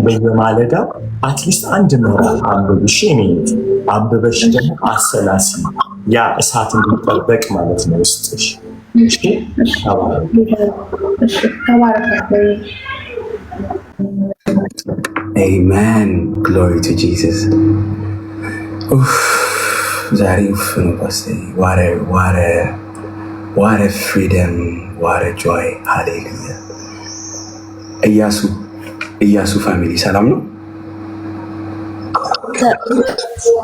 በየማለዳው አትሊስት አንድ ምዕራፍ አንብብሽ አንብበሽ ደግሞ አሰላሲ ያ እሳት እንዲጠበቅ ማለት ነው ውስጥሽ። እሺ አሜን። ግሎሪ ቱ ጂሰስ። ዛሬ ነው ፓስተር። ዋረ ፍሪደም፣ ዋረ ጆይ። ሃሌሉያ። ኢያሱ ፋሚሊ ሰላም ነው?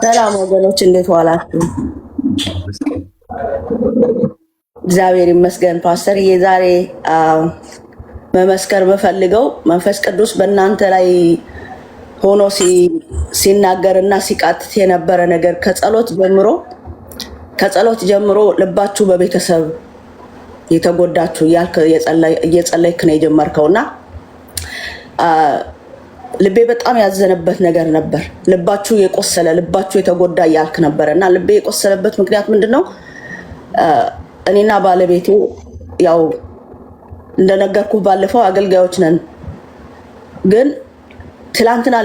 ሰላም ወገኖች፣ እንዴት ዋላችሁ? እግዚአብሔር ይመስገን። ፓስተር የዛሬ መመስከር በፈልገው መንፈስ ቅዱስ በእናንተ ላይ ሆኖ ሲናገርና ሲቃትት የነበረ ነገር ከጸሎት ጀምሮ ልባችሁ በቤተሰብ የተጎዳችሁ እየጸለይክ ነው የጀመርከውና ልቤ በጣም ያዘነበት ነገር ነበር። ልባችሁ የቆሰለ ልባችሁ የተጎዳ እያልክ ነበርና ልቤ የቆሰለበት ምክንያት ምንድነው? እኔና ባለቤቴ ያው እንደነገርኩ ባለፈው አገልጋዮች ነን። ግን ትላንትና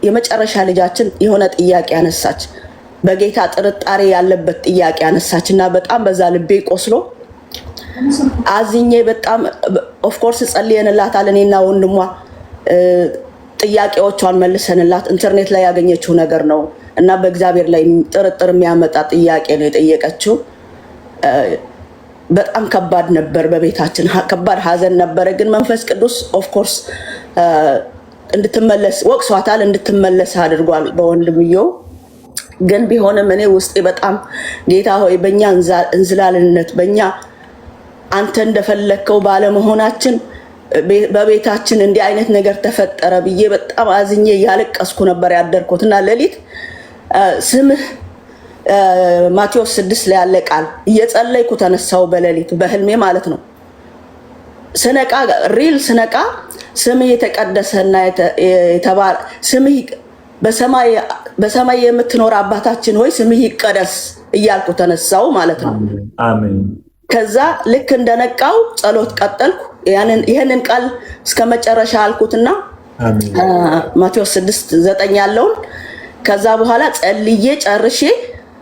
የመጨረሻ ልጃችን የሆነ ጥያቄ አነሳች። በጌታ ጥርጣሬ ያለበት ጥያቄ አነሳች እና በጣም በዛ ልቤ ቆስሎ አዝኜ በጣም ኦፍ ኮርስ ጸልየንላታል። እኔና ወንድሟ ጥያቄዎቿን መልሰንላት ኢንተርኔት ላይ ያገኘችው ነገር ነው እና በእግዚአብሔር ላይ ጥርጥር የሚያመጣ ጥያቄ ነው የጠየቀችው። በጣም ከባድ ነበር። በቤታችን ከባድ ሀዘን ነበረ። ግን መንፈስ ቅዱስ ኦፍ ኮርስ እንድትመለስ ወቅሷታል፣ እንድትመለስ አድርጓል በወንድምየው። ግን ቢሆንም እኔ ውስጤ በጣም ጌታ ሆይ በእኛ እንዝላልነት በእኛ አንተ እንደፈለግከው ባለመሆናችን በቤታችን እንዲህ አይነት ነገር ተፈጠረ ብዬ በጣም አዝኜ ያለቀስኩ ነበር ያደርኩት እና ሌሊት ስምህ ማቴዎስ 6 ላይ ያለ ቃል እየጸለይኩ ተነሳው በሌሊት በህልሜ ማለት ነው። ስነቃ ስምህ የተቀደሰና የተባረ ስምህ በሰማይ የምትኖር አባታችን ሆይ ስምህ ይቀደስ እያልኩ ተነሳው ማለት ነው። አሜን። ከዛ ልክ እንደነቃው ጸሎት ቀጠልኩ። ይሄንን ቃል እስከ መጨረሻ አልኩትና ማቴዎስ 6:9 ያለውን ከዛ በኋላ ጸልዬ ጨርሼ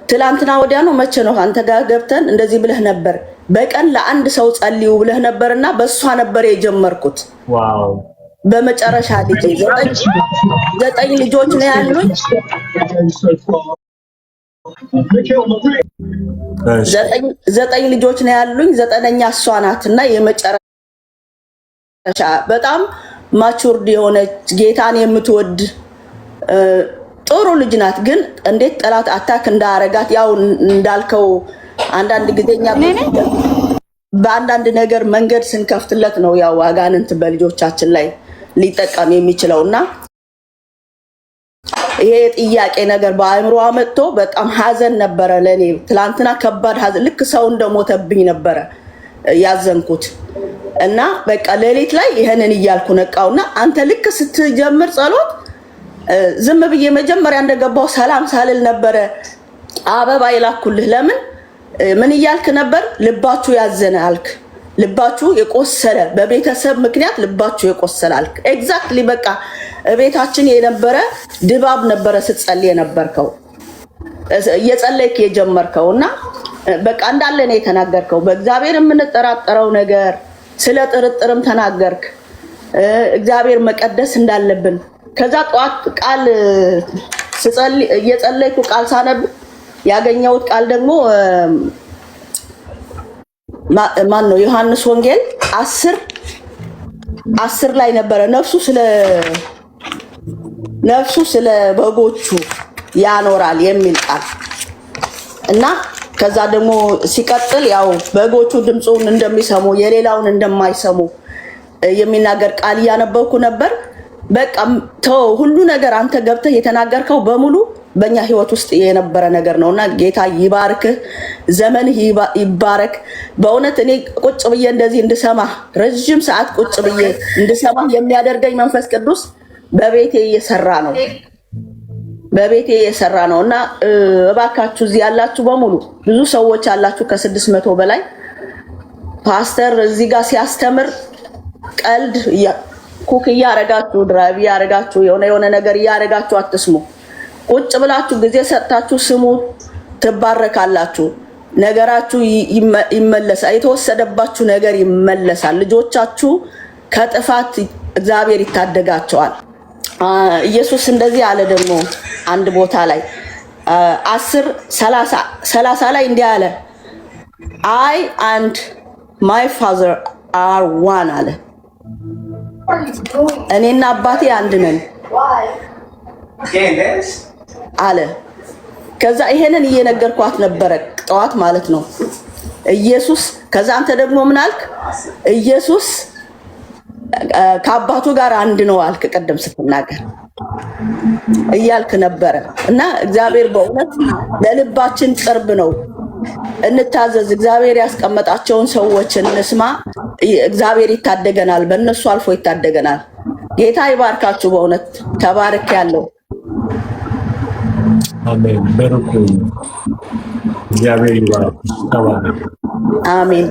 ትላንትና ወዲያ ነው መቼ ነው አንተ ጋር ገብተን እንደዚህ ብለህ ነበር፣ በቀን ለአንድ ሰው ጸልዩ ብለህ ነበርና በሷ ነበር የጀመርኩት። ዋው! በመጨረሻ ልጅ 9 ልጆች ነው ያሉኝ። 9 ልጆች ነው ያሉኝ። 9ኛ እሷ ናትና የመጨረሻ በጣም ማቹርድ የሆነች ጌታን የምትወድ ጥሩ ልጅ ናት። ግን እንዴት ጠላት አታክ እንዳረጋት ያው እንዳልከው አንዳንድ ጊዜኛ በአንዳንድ ነገር መንገድ ስንከፍትለት ነው ያው አጋንንት በልጆቻችን ላይ ሊጠቀም የሚችለውና ይሄ ጥያቄ ነገር በአእምሮዋ መጥቶ በጣም ሀዘን ነበረ ለኔ። ትላንትና ከባድ ሀዘን ልክ ሰው እንደሞተብኝ ነበረ ያዘንኩት እና በቃ ሌሊት ላይ ይሄንን እያልኩ ነቃውና አንተ ልክ ስትጀምር ጸሎት ዝም ብዬ መጀመሪያ እንደገባው ሰላም ሳልል ነበረ አበባ ይላኩልህ። ለምን ምን እያልክ ነበር? ልባችሁ ያዘነ አልክ። ልባችሁ የቆሰለ በቤተሰብ ምክንያት ልባችሁ የቆሰለ አልክ። ኤግዛክትሊ በቃ ቤታችን የነበረ ድባብ ነበረ ስትጸልይ የነበርከው እየጸለይክ የጀመርከውና በቃ እንዳለ ነው የተናገርከው። በእግዚአብሔር የምንጠራጠረው ነገር ስለ ጥርጥርም ተናገርክ። እግዚአብሔር መቀደስ እንዳለብን ከዛ ጧት ቃል ስጸልይ እየጸለይኩ ቃል ሳነብ ያገኘሁት ቃል ደግሞ ማን ነው? ዮሐንስ ወንጌል 10 ላይ ነበረ ነፍሱ ስለ በጎቹ ያኖራል የሚል ቃል እና ከዛ ደግሞ ሲቀጥል ያው በጎቹ ድምፁን እንደሚሰሙ የሌላውን እንደማይሰሙ የሚናገር ቃል እያነበብኩ ነበር። በቃ ተው ሁሉ ነገር አንተ ገብተህ የተናገርከው በሙሉ በእኛ ህይወት ውስጥ የነበረ ነገር ነውና ጌታ ይባርክህ፣ ዘመንህ ይባረክ። በእውነት እኔ ቁጭ ብዬ እንደዚህ እንድሰማ ረጅም ሰዓት ቁጭ ብዬ እንድሰማ የሚያደርገኝ መንፈስ ቅዱስ በቤቴ እየሰራ ነው እና እባካችሁ እዚህ ያላችሁ በሙሉ ብዙ ሰዎች አላችሁ ከ600 በላይ ፓስተር እዚህ ጋር ሲያስተምር ቀልድ ኩክ እያረጋችሁ ድራይቭ እያረጋችሁ የሆነ ነገር እያረጋችሁ አትስሙ። ቁጭ ብላችሁ ጊዜ ሰጥታችሁ ስሙ፣ ትባረካላችሁ። ነገራችሁ ይመለሳል። የተወሰደባችሁ ነገር ይመለሳል። ልጆቻችሁ ከጥፋት እግዚአብሔር ይታደጋቸዋል። ኢየሱስ እንደዚህ አለ ደግሞ አንድ ቦታ ላይ 10:30 ላይ እንዲህ አለ፣ አይ አንድ ማይ ፋዘር አር ዋን አለ። እኔና አባቴ አንድ ነን አለ። ከዛ ይሄንን እየነገርኳት ነበረ ጠዋት ማለት ነው ኢየሱስ። ከዛ አንተ ደግሞ ምን አልክ? ኢየሱስ ከአባቱ ጋር አንድ ነው አልክ ቀደም ስትናገር እያልክ ነበረ። እና እግዚአብሔር በእውነት ለልባችን ቅርብ ነው። እንታዘዝ። እግዚአብሔር ያስቀመጣቸውን ሰዎች እንስማ። እግዚአብሔር ይታደገናል፣ በእነሱ አልፎ ይታደገናል። ጌታ ይባርካችሁ። በእውነት ተባርክ ያለው አሜን። በሩክ እግዚአብሔር ይባርክ። ተባረክ። አሜን።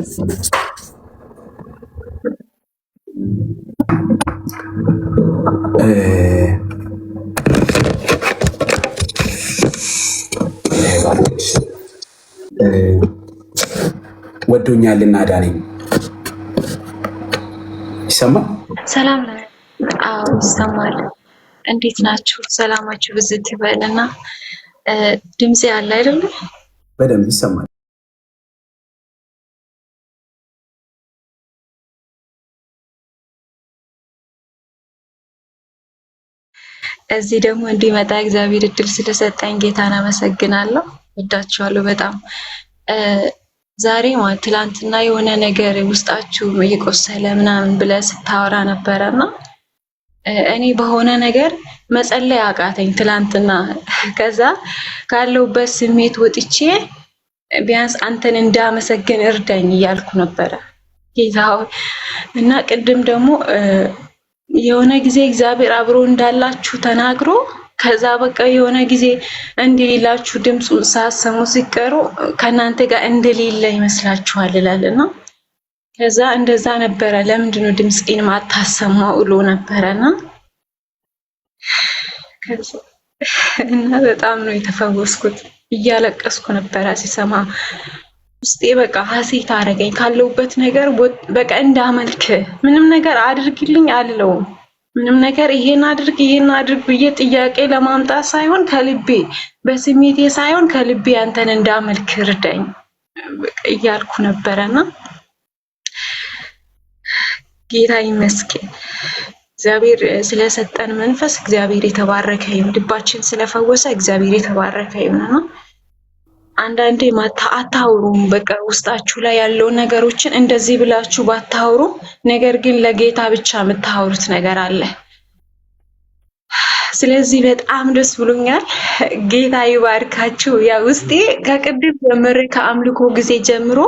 ወዶኛልና ዳነኝ። ይሰማል? ሰላም ነው። አዎ ይሰማል። እንዴት ናችሁ? ሰላማችሁ ብዝት ይበልና ድምጽ ያለ አይደል? በደንብ ይሰማል። እዚህ ደግሞ እንዲመጣ እግዚአብሔር እድል ስለሰጠኝ ጌታን አመሰግናለሁ። ወዳችኋለሁ በጣም። ዛሬ ማለት ትላንትና የሆነ ነገር ውስጣችሁ እየቆሰለ ምናምን ብለህ ስታወራ ነበረና እኔ በሆነ ነገር መጸለይ አቃተኝ ትላንትና። ከዛ ካለሁበት ስሜት ወጥቼ ቢያንስ አንተን እንዳመሰግን እርዳኝ እያልኩ ነበረ ጌታ ሆይ። እና ቅድም ደግሞ የሆነ ጊዜ እግዚአብሔር አብሮ እንዳላችሁ ተናግሮ ከዛ በቃ የሆነ ጊዜ እንደሌላችሁ ድምፁን ሳሰሙ ሲቀሩ ከናንተ ጋር እንደሌለ ይመስላችኋል ይላልና ከዛ እንደዛ ነበረ። ለምንድነው ድምጽን ማታሰማው ብሎ ነበረና እና በጣም ነው የተፈወስኩት። እያለቀስኩ ነበረ ሲሰማ ውስጤ በቃ ሐሴት አደረገኝ። ካለውበት ነገር በቃ እንዳመልክ ምንም ነገር አድርግልኝ አልለውም። ምንም ነገር ይሄን አድርግ ብዬ ጥያቄ ለማምጣት ሳይሆን ከልቤ በስሜቴ ሳይሆን ከልቤ አንተን እንዳመልክ እርዳኝ እያልኩ ነበረና ጌታ ይመስገን። እግዚአብሔር ስለሰጠን መንፈስ እግዚአብሔር የተባረከ ይሁን። ልባችን ስለፈወሰ እግዚአብሔር የተባረከ ይሁንና አንዳንዴ አታውሩም። በቃ ውስጣችሁ ላይ ያለው ነገሮችን እንደዚህ ብላችሁ ባታውሩ፣ ነገር ግን ለጌታ ብቻ የምታወሩት ነገር አለ። ስለዚህ በጣም ደስ ብሎኛል። ጌታ ይባርካችሁ። ያ ውስጤ ከቅድም ጀምሮ ከአምልኮ ጊዜ ጀምሮ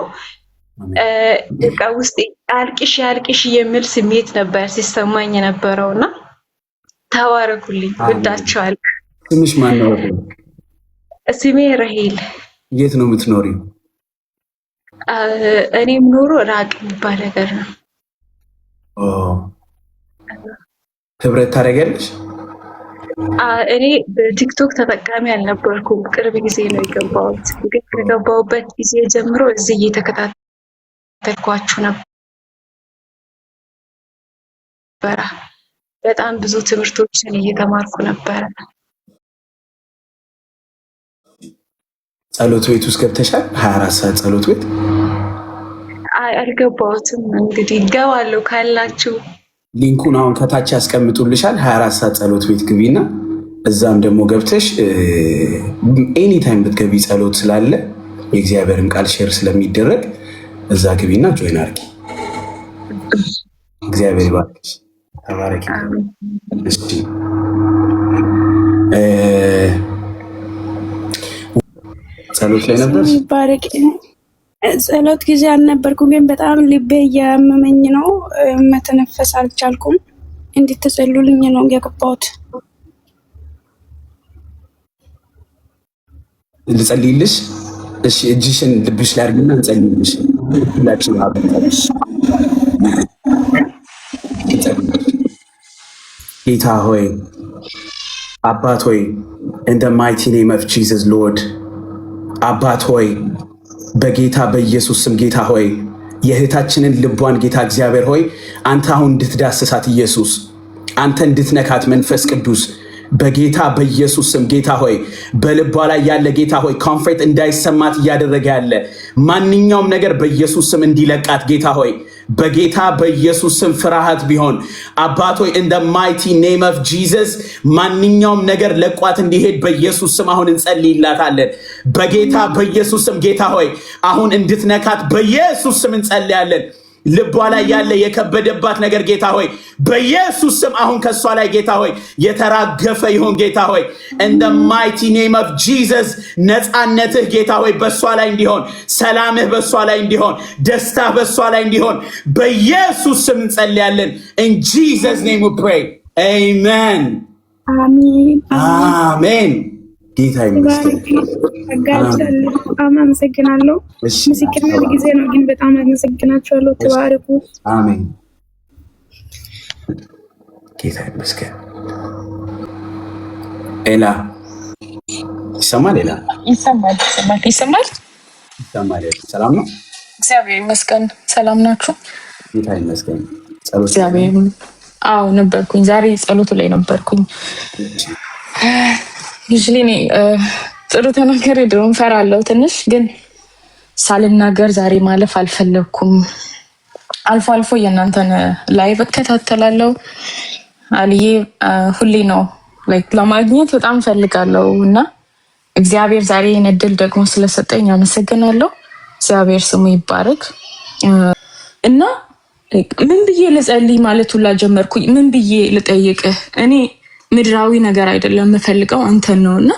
በቃ ውስጤ አልቅሽ የሚል ስሜት ነበር ሲሰማኝ የነበረውና ተባረኩልኝ። ወዳችኋለሁ። ስምሽ ማን ነው? ስሜ ራሄል። የት ነው የምትኖሪው? እኔ የምኖረው ራቅ የሚባል ነገር ነው። ህብረት ታደርጊያለሽ? እኔ በቲክቶክ ተጠቃሚ አልነበርኩም። ቅርብ ጊዜ ነው የገባሁት። ግን ከገባሁበት ጊዜ ጀምሮ እዚህ እየተከታተልኳችሁ ነበረ። በጣም ብዙ ትምህርቶችን እየተማርኩ ነበረ። ጸሎት ቤት ውስጥ ገብተሻል? 24 ሰዓት ጸሎት ቤት? አልገባሁትም። እንግዲህ እገባለሁ ካላችሁ ሊንኩን አሁን ከታች ያስቀምጡልሻል። 24 ሰዓት ጸሎት ቤት ግቢና እዛም ደግሞ ገብተሽ ኤኒ ታይም ብትገቢ ጸሎት ስላለ የእግዚአብሔርን ቃል ሼር ስለሚደረግ እዛ ግቢና ጆይን አድርጊ። እግዚአብሔር ይባርክሽ። ተባረኪ። እሺ ጸሎት ላይ ነበር? ይባረክ። ጸሎት ጊዜ አልነበርኩም፣ ግን በጣም ልቤ እያመመኝ ነው። መተነፈስ አልቻልኩም። እንድትጸልዩልኝ ነው የገባሁት። ልጸልይልሽ? እሺ እጅሽን ልብሽ ላይ አድርጊና እንጸልይልሽ። ሁላችን አብረን ጌታ ሆይ አባት ሆይ in the mighty name of Jesus Lord አባት ሆይ በጌታ በኢየሱስ ስም ጌታ ሆይ የእህታችንን ልቧን ጌታ እግዚአብሔር ሆይ አንተ አሁን እንድትዳስሳት ኢየሱስ አንተ እንድትነካት መንፈስ ቅዱስ በጌታ በኢየሱስ ስም ጌታ ሆይ በልቧ ላይ ያለ ጌታ ሆይ ኮንፈርት እንዳይሰማት እያደረገ ያለ ማንኛውም ነገር በኢየሱስ ስም እንዲለቃት ጌታ ሆይ በጌታ በኢየሱስ ስም ፍርሃት ቢሆን አባት ሆይ in the mighty name of Jesus ማንኛውም ነገር ለቋት እንዲሄድ በኢየሱስ ስም አሁን እንጸልይላታለን። በጌታ በኢየሱስ ስም ጌታ ሆይ አሁን እንድትነካት በኢየሱስ ስም እንጸልያለን። ልቧ ላይ ያለ የከበደባት ነገር ጌታ ሆይ በኢየሱስ ስም አሁን ከሷ ላይ ጌታ ሆይ የተራገፈ ይሁን ጌታ ሆይ in the mighty name of Jesus ነፃነትህ ጌታ ሆይ በሷ ላይ እንዲሆን ሰላምህ በሷ ላይ እንዲሆን ደስታ በሷ ላይ እንዲሆን በኢየሱስ ስም እንጸልያለን። in Jesus name we pray amen አሜን አሜን። ጌታ ይመስገን። በጣም አመሰግናለሁ። ምስክርነት ጊዜ ነው ግን በጣም አመሰግናችኋለሁ። ተባረኩ። አሜን። ጌታ ይመስገን። ኤላ ይሰማል? ኤላ ይሰማል። ሰላም ነው? እግዚአብሔር ይመስገን። ሰላም ናችሁ? ጌታ ይመስገን። ጸሎት እግዚአብሔር አዎ ነበርኩኝ። ዛሬ ጸሎቱ ላይ ነበርኩኝ። ዩዥሊ እኔ ጥሩ ተናገር ድሮም ፈራለሁ ትንሽ ግን ሳልናገር ዛሬ ማለፍ አልፈለኩም። አልፎ አልፎ የእናንተን ላይቭ እከታተላለሁ። አልዬ ሁሌ ነው ለማግኘት በጣም ፈልጋለሁ እና እግዚአብሔር ዛሬ ይህን እድል ደግሞ ስለሰጠኝ አመሰግናለሁ። እግዚአብሔር ስሙ ይባረክ። እና ምን ብዬ ልጸልይ ማለት ሁላ ጀመርኩኝ። ምን ብዬ ልጠይቅህ? እኔ ምድራዊ ነገር አይደለም የምፈልገው አንተን ነው እና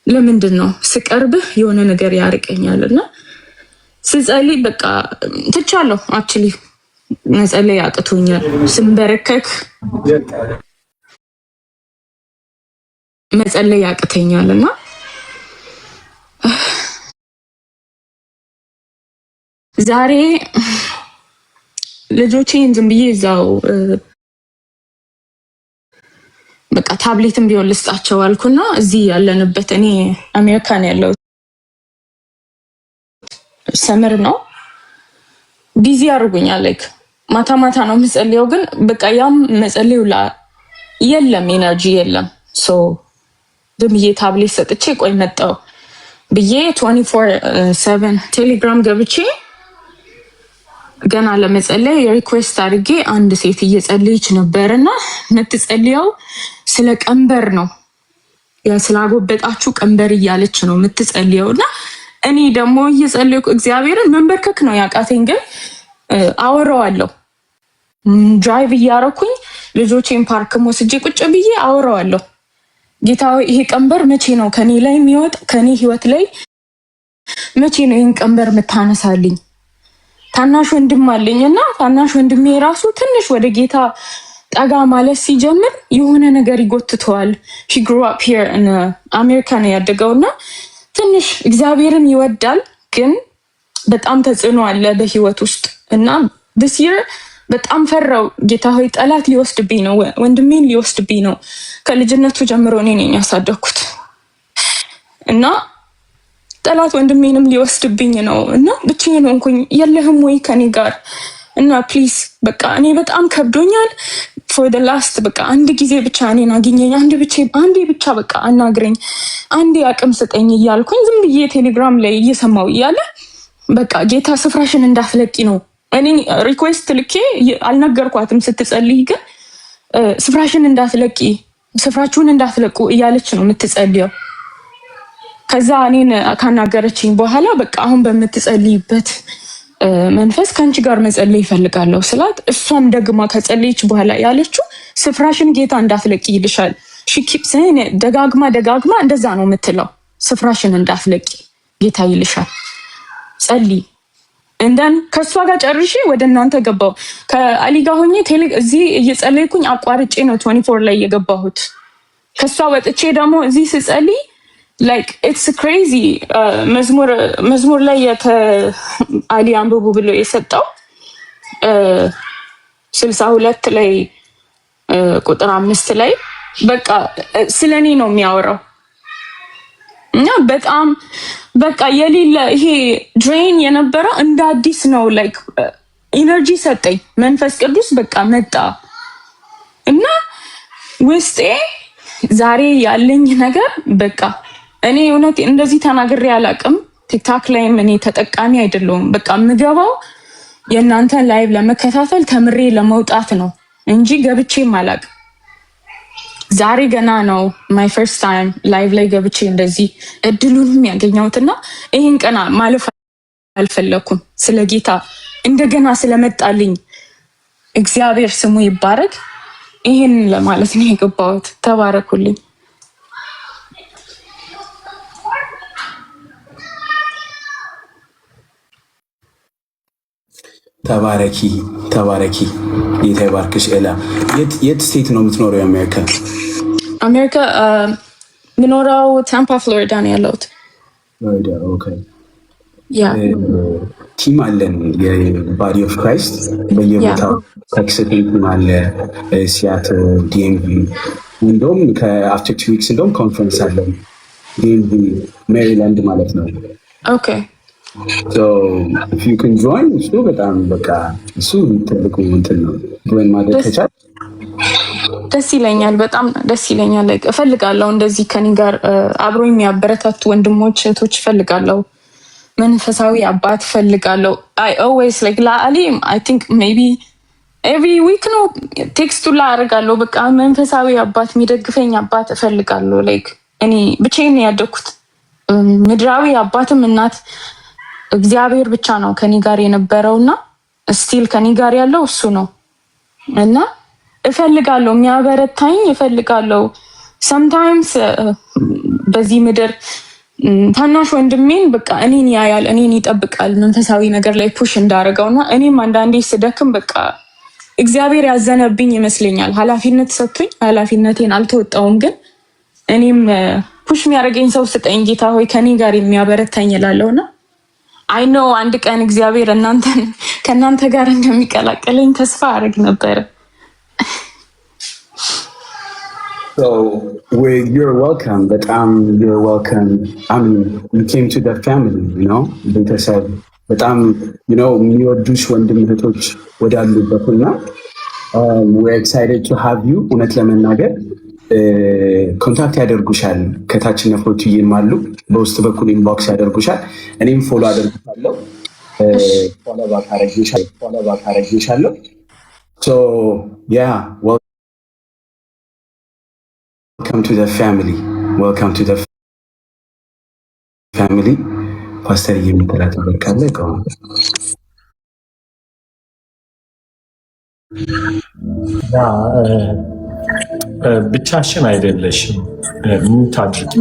ለምንድን ነው ስቀርብህ የሆነ ነገር ያርቀኛል እና ስጸልይ በቃ ትቻለሁ። አክቹሊ መጸለይ አቅቶኛል። ስንበረከክ መጸለይ ያቅተኛል እና ዛሬ ልጆቼን ዝም ብዬ እዛው በቃ ታብሌትም ቢሆን ልስጣቸው አልኩና እዚህ ያለንበት እኔ አሜሪካን ያለው ሰመር ነው ቢዚ አድርጎኛል። ማታ ማታ ነው የምጸልየው ግን በቃ ያም መጸለዩ የለም ኤነርጂ የለም። ሶ ዝም ብዬ ታብሌት ሰጥቼ ቆይ መጣው ብዬ 24/7 ቴሌግራም ገብቼ ገና ለመጸለይ ሪኩዌስት አድርጌ አንድ ሴት እየጸለየች ነበርና የምትጸልየው ስለ ቀንበር ነው። ስላጎበጣችሁ ቀንበር እያለች ነው የምትጸልየውና እኔ ደግሞ እየጸለይኩ እግዚአብሔርን መንበርከክ ነው ያቃተኝ ግን አወራዋለሁ። ድራይቭ እያረኩኝ ልጆቼን ፓርክ ወስጄ ቁጭ ብዬ አወራዋለሁ። ጌታ ይሄ ቀንበር መቼ ነው ከኔ ላይ የሚወጣ? ከኔ ህይወት ላይ መቼ ነው ይሄን ቀንበር የምታነሳልኝ? ታናሽ ወንድም አለኝና ታናሽ ወንድሜ ራሱ ትንሽ ወደ ጌታ ጠጋ ማለት ሲጀምር የሆነ ነገር ይጎትተዋል። he grew up here in America ነው ያደገውና ትንሽ እግዚአብሔርን ይወዳል ግን በጣም ተጽዕኖ አለ በህይወት ውስጥ እና this year በጣም ፈራው። ጌታ ሆይ ጠላት ሊወስድብኝ ነው፣ ወንድሜን ሊወስድብኝ ነው። ከልጅነቱ ጀምሮ እኔ ነኝ ያሳደግኩት እና ጠላት ወንድሜንም ሊወስድብኝ ነው እና ብቻዬን ሆንኩኝ። የለህም ወይ ከኔ ጋር እና ፕሊዝ በቃ እኔ በጣም ከብዶኛል። for the last በቃ አንድ ጊዜ ብቻ እኔን አግኘኝ፣ አንዴ ብቻ በቃ አናግረኝ፣ አንዴ አቅም ስጠኝ እያልኩኝ ዝም ብዬ ቴሌግራም ላይ እየሰማው እያለ በቃ ጌታ ስፍራሽን እንዳትለቂ ነው። እኔ ሪኩዌስት ልኬ አልነገርኳትም ስትጸልይ ግን ስፍራሽን እንዳትለቂ፣ ስፍራችሁን እንዳትለቁ እያለች ነው የምትጸልየው። ከዛ እኔን ካናገረችኝ በኋላ በቃ አሁን በምትጸልይበት መንፈስ ከአንቺ ጋር መጸለይ ይፈልጋለሁ ስላት እሷም ደግማ ከጸለየች በኋላ ያለችው ስፍራሽን ጌታ እንዳትለቂ ይልሻል። ሺኪፕስን ደጋግማ እንደዛ ነው የምትለው። ስፍራሽን እንዳትለቂ ጌታ ይልሻል፣ ጸልይ። እንደን ከሷ ጋር ጨርሼ ወደ እናንተ ገባው። ከአሊ ጋር ሆኜ እዚህ እየጸለይኩኝ አቋርጬ ነው 24 ላይ የገባሁት። ከሷ ወጥቼ ደግሞ እዚህ ስጸልይ like it's crazy መዝሙር ላይ አሊ አንብቡ ብሎ የሰጠው 62 ላይ ቁጥር 5 ላይ በቃ ስለኔ ነው የሚያወራው። እና በጣም በቃ የሌለ ይሄ ድሬን የነበረው እንደ አዲስ ነው። ላይክ ኢነርጂ ሰጠኝ መንፈስ ቅዱስ በቃ መጣ እና ውስጤ ዛሬ ያለኝ ነገር በቃ እኔ እውነት እንደዚህ ተናግሬ አላቅም። ቲክታክ ላይም እኔ ተጠቃሚ አይደለሁም። በቃ የምገባው የእናንተን ላይቭ ለመከታተል ተምሬ ለመውጣት ነው እንጂ ገብቼም አላቅም። ዛሬ ገና ነው ማይ ፈርስት ታይም ላይቭ ላይ ገብቼ እንደዚህ እድሉንም ያገኘሁትና ይህን ቀና ማለፍ አልፈለኩም። ስለ ጌታ እንደገና ስለመጣልኝ እግዚአብሔር ስሙ ይባረክ። ይህን ለማለት ነው የገባሁት። ተባረኩልኝ። ተባረኪ ተባረኪ። ጌታ ይባርክሽ። ኤላ የት ስቴት ነው የምትኖረው? አሜሪካ ምኖረው ታምፓ ፍሎሪዳ ነው ያለሁት። ቲም አለን የባዲ ኦፍ ክራይስት በየቦታው ቴክሳስ ቲም አለ፣ ሲያትል፣ ዲኤምቪ፣ እንደውም ከአፍተር 2 ዊክስ እንደውም ኮንፈረንስ አለን ዲኤምቪ ሜሪላንድ ማለት ነው። ኦኬ ሶ ኢፍ ዩ ካን ጆይን እሱ በጣም በቃ እሱ ትልቁ እንትን ነው። ጆይን ማድረግ ከቻል ደስ ይለኛል፣ በጣም ደስ ይለኛል። እፈልጋለሁ እንደዚህ ከኔ ጋር አብሮ የሚያበረታቱ ወንድሞች እህቶች እፈልጋለሁ። መንፈሳዊ አባት እፈልጋለሁ። አይ ኦልዌይስ ላይክ ለአሊም አይ ቲንክ ሜቢ ኤቭሪ ዊክ ነው ቴክስቱ ላይ አደርጋለሁ። በቃ መንፈሳዊ አባት የሚደግፈኝ አባት እፈልጋለሁ። ላይክ እኔ ብቻዬን ነው ያደግኩት። ምድራዊ አባትም እናት እግዚአብሔር ብቻ ነው ከኔ ጋር የነበረውና ስቲል ከኔ ጋር ያለው እሱ ነው እና እፈልጋለሁ፣ የሚያበረታኝ እፈልጋለሁ። ሰምታይምስ በዚህ ምድር ታናሽ ወንድሜን በቃ እኔን ያያል፣ እኔን ይጠብቃል መንፈሳዊ ነገር ላይ ፑሽ እንዳደረገውና እኔም አንዳንዴ ስደክም በቃ እግዚአብሔር ያዘነብኝ ይመስለኛል። ኃላፊነት ሰጥቶኝ ኃላፊነቴን አልተወጣውም። ግን እኔም ፑሽ የሚያደርገኝ ሰው ስጠኝ ጌታ ሆይ ከኔ ጋር የሚያበረታኝ እላለሁና አይ ኖ አንድ ቀን እግዚአብሔር ከእናንተ ጋር እንደሚቀላቀለኝ ተስፋ አደርግ ነበረ። So you're welcome, but you're welcome. You came to the family, you know. ቤተሰብ በጣም የሚወዱሽ ወንድም እህቶች ወዳሉበትና we're excited to have you። እውነት ለመናገር ኮንታክት ያደርጉሻል። ከታች ነፎቹ ይማሉ በውስጥ በኩል ኢንቦክስ ያደርጉሻል። እኔም ፎሎ አደርጉሻለሁ። ፎሎ ባክ አደርግሻለሁ። So yeah, welcome to the family. Welcome to the family. ፓስተር የሚተላት በርካለ ከሆነ ብቻሽን አይደለሽም። ሚውት አድርጊ።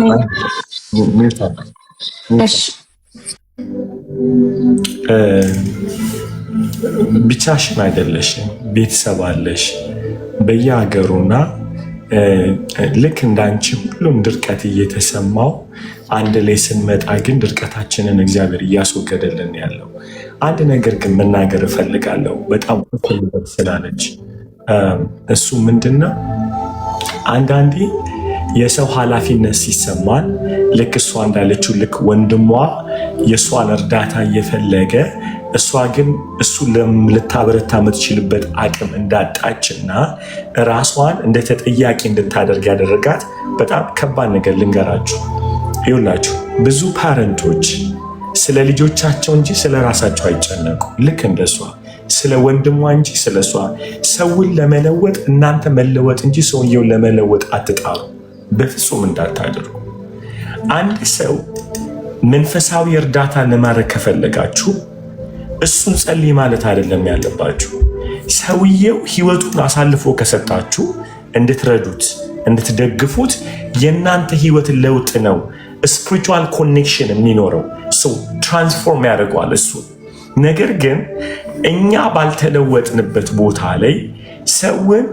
ብቻሽን አይደለሽም። ቤተሰብ አለሽ በየሀገሩና ልክ እንዳንቺ ሁሉም ድርቀት እየተሰማው አንድ ላይ ስንመጣ ግን ድርቀታችንን እግዚአብሔር እያስወገደልን ያለው። አንድ ነገር ግን መናገር እፈልጋለሁ በጣም ስላለች እሱ ምንድነው አንዳንዴ የሰው ኃላፊነት ሲሰማን ልክ እሷ እንዳለችው ልክ ወንድሟ የእሷን እርዳታ እየፈለገ እሷ ግን እሱ ልታበረታ የምትችልበት አቅም እንዳጣችና ራሷን እንደ ተጠያቂ እንድታደርግ ያደረጋት በጣም ከባድ ነገር ልንገራችሁ። ይኸውላችሁ ብዙ ፓረንቶች ስለ ልጆቻቸው እንጂ ስለ ራሳቸው አይጨነቁ። ልክ እንደሷ ስለ ወንድሟ እንጂ ስለ እሷ። ሰውን ለመለወጥ እናንተ መለወጥ እንጂ ሰውየውን ለመለወጥ አትጣሩ፣ በፍጹም እንዳታደርጉ። አንድ ሰው መንፈሳዊ እርዳታ ለማድረግ ከፈለጋችሁ እሱን ጸልይ ማለት አይደለም ያለባችሁ። ሰውየው ህይወቱን አሳልፎ ከሰጣችሁ እንድትረዱት እንድትደግፉት የእናንተ ህይወት ለውጥ ነው። ስፒሪቹዋል ኮኔክሽን የሚኖረው ሰው ትራንስፎርም ያደርገዋል እሱ። ነገር ግን እኛ ባልተለወጥንበት ቦታ ላይ ሰውን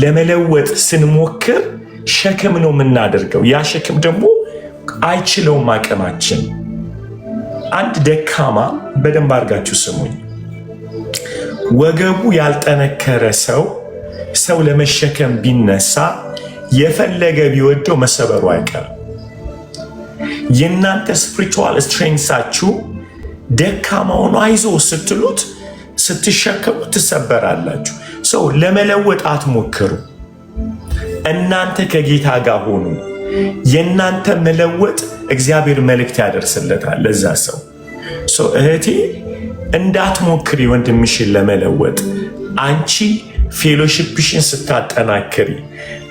ለመለወጥ ስንሞክር ሸክም ነው የምናደርገው። ያ ሸክም ደግሞ አይችለውም አቅማችን። አንድ ደካማ በደንብ አድርጋችሁ ስሙኝ፣ ወገቡ ያልጠነከረ ሰው ለመሸከም ቢነሳ የፈለገ ቢወደው መሰበሩ አይቀርም። የእናንተ ስፒሪቹዋል ስትሬንግሳችሁ ደካማ ሆኖ አይዞ ስትሉት ስትሸከሙ ትሰበራላችሁ። ሰው ለመለወጥ አትሞክሩ። እናንተ ከጌታ ጋር ሆኑ። የእናንተ መለወጥ እግዚአብሔር መልእክት ያደርስለታል ለዛ ሰው። እህቴ እንዳትሞክሪ ወንድምሽን ለመለወጥ። አንቺ ፌሎሺፕሽን ስታጠናክሪ፣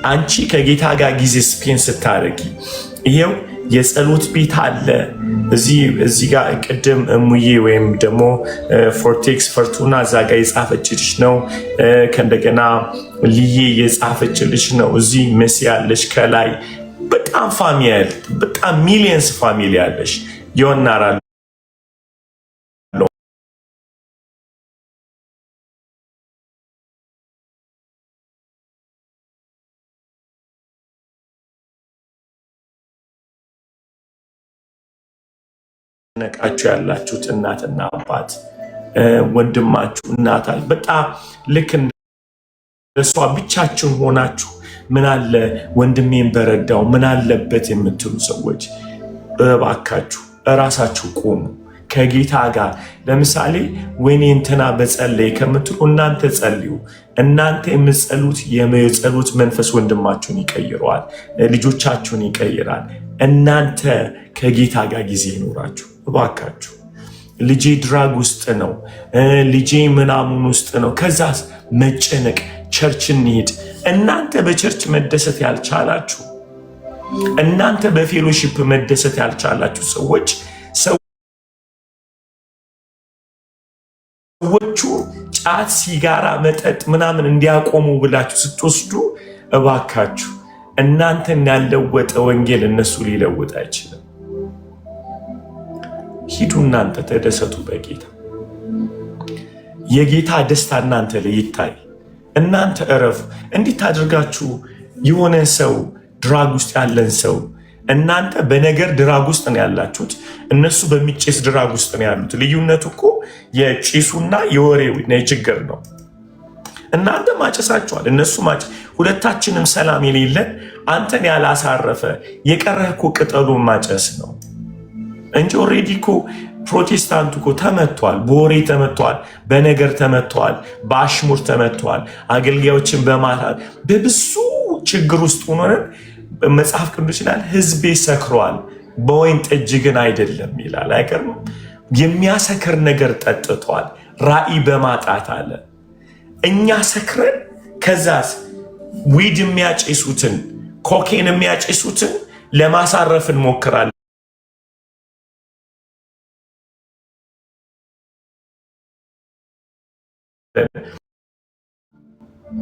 አንቺ ከጌታ ጋር ጊዜ ስፔን ስታረጊ፣ ይሄው የጸሎት ቤት አለ እዚህ ጋር ቅድም እሙዬ ወይም ደግሞ ፎርቴክስ ፈርቱና እዛ ጋር የጻፈችልሽ ነው። ከእንደገና ልዬ የጻፈችልሽ ነው። እዚህ መሲ ያለሽ ከላይ በጣም ፋሚሊ በጣም ሚሊየንስ ፋሚሊ ያለሽ ይወናራል ነቃችሁ ያላችሁት እናትና አባት ወንድማችሁ እናታል በጣም ልክ እንደሷ ብቻችሁን ሆናችሁ ምን አለ ወንድሜን በረዳው ምን አለበት የምትሉ ሰዎች እባካችሁ እራሳችሁ ቆሙ ከጌታ ጋር። ለምሳሌ ወይኔ እንትና በጸለይ ከምትሉ እናንተ ጸልዩ። እናንተ የምትጸሉት የጸሎት መንፈስ ወንድማችሁን ይቀይረዋል፣ ልጆቻችሁን ይቀይራል። እናንተ ከጌታ ጋር ጊዜ ይኖራችሁ እባካችሁ። ልጄ ድራግ ውስጥ ነው፣ ልጄ ምናምን ውስጥ ነው፣ ከዛስ መጨነቅ ቸርች እንሂድ። እናንተ በቸርች መደሰት ያልቻላችሁ፣ እናንተ በፌሎሺፕ መደሰት ያልቻላችሁ ሰዎቹ ጫት፣ ሲጋራ፣ መጠጥ ምናምን እንዲያቆሙ ብላችሁ ስትወስዱ እባካችሁ እናንተን ያልለወጠ ወንጌል እነሱ ሊለውጥ አይችልም። ሂዱ፣ እናንተ ተደሰቱ በጌታ። የጌታ ደስታ እናንተ ላይ ይታይ። እናንተ እረፉ። እንዴት አድርጋችሁ የሆነ ሰው ድራግ ውስጥ ያለን ሰው እናንተ በነገር ድራግ ውስጥ ነው ያላችሁት፣ እነሱ በሚጨስ ድራግ ውስጥ ነው ያሉት። ልዩነቱ እኮ የጭሱና የወሬው ችግር ነው። እናንተ ማጨሳችኋል፣ እነሱ ሁለታችንም ሰላም የሌለን አንተን ያላሳረፈ የቀረህ እኮ ቅጠሉን ማጨስ ነው እንጂ ኦልሬዲ እኮ ፕሮቴስታንቱ እኮ ተመቷል፣ በወሬ ተመቷል፣ በነገር ተመቷል፣ በአሽሙር ተመቷል፣ አገልጋዮችን በማታት በብዙ ችግር ውስጥ ሆነን መጽሐፍ ቅዱስ ይላል ህዝቤ ሰክሯል በወይን ጠጅ ግን አይደለም ይላል። አይቀርም የሚያሰክር ነገር ጠጥቷል ራእይ በማጣት አለ። እኛ ሰክረን ከዛስ ዊድ የሚያጨሱትን ኮኬን የሚያጨሱትን ለማሳረፍ እንሞክራለን።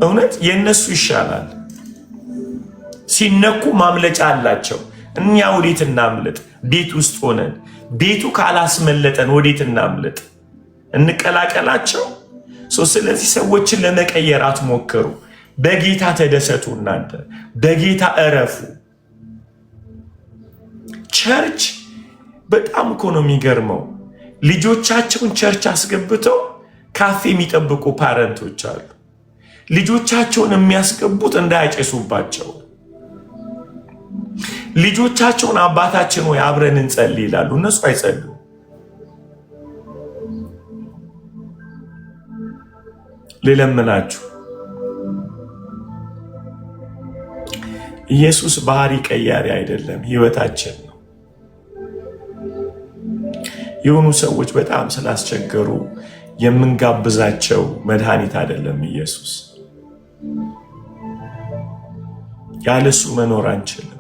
እውነት የነሱ ይሻላል። ሲነኩ ማምለጫ አላቸው። እኛ ወዴት እናምልጥ? ቤት ውስጥ ሆነን ቤቱ ካላስመለጠን ወዴት እናምልጥ? እንቀላቀላቸው። ስለዚህ ሰዎችን ለመቀየር አትሞክሩ። በጌታ ተደሰቱ። እናንተ በጌታ እረፉ። ቸርች በጣም እኮ ነው የሚገርመው። ልጆቻቸውን ቸርች አስገብተው ካፌ የሚጠብቁ ፓረንቶች አሉ። ልጆቻቸውን የሚያስገቡት እንዳያጨሱባቸው። ልጆቻቸውን አባታችን ወይ አብረን እንጸልይ ይላሉ፣ እነሱ አይጸልዩም። ልለምናችሁ፣ ኢየሱስ ባህሪ ቀያሪ አይደለም፣ ህይወታችን ነው። የሆኑ ሰዎች በጣም ስላስቸገሩ የምንጋብዛቸው መድኃኒት አይደለም ኢየሱስ። ያለሱ መኖር አንችልም።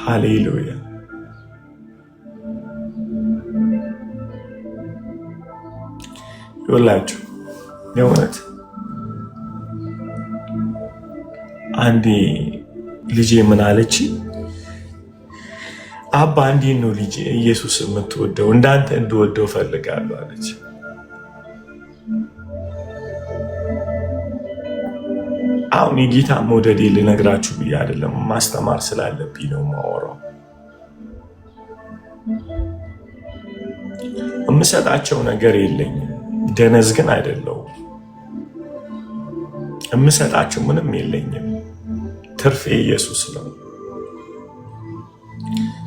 ሃሌሉያ። ይወላችሁ የእውነት አንዴ ልጄ ምን አለች? አባ እንዴት ነው ልጄ ኢየሱስ የምትወደው? እንዳንተ እንድወደው ፈልጋለሁ አለች። አሁን የጌታ መውደዴ ልነግራችሁ ብዬ አይደለም፣ ማስተማር ስላለብኝ ነው የማወራው። የምሰጣቸው ነገር የለኝም፣ ደነዝ ግን አይደለሁም። የምሰጣቸው ምንም የለኝም፣ ትርፌ ኢየሱስ ነው።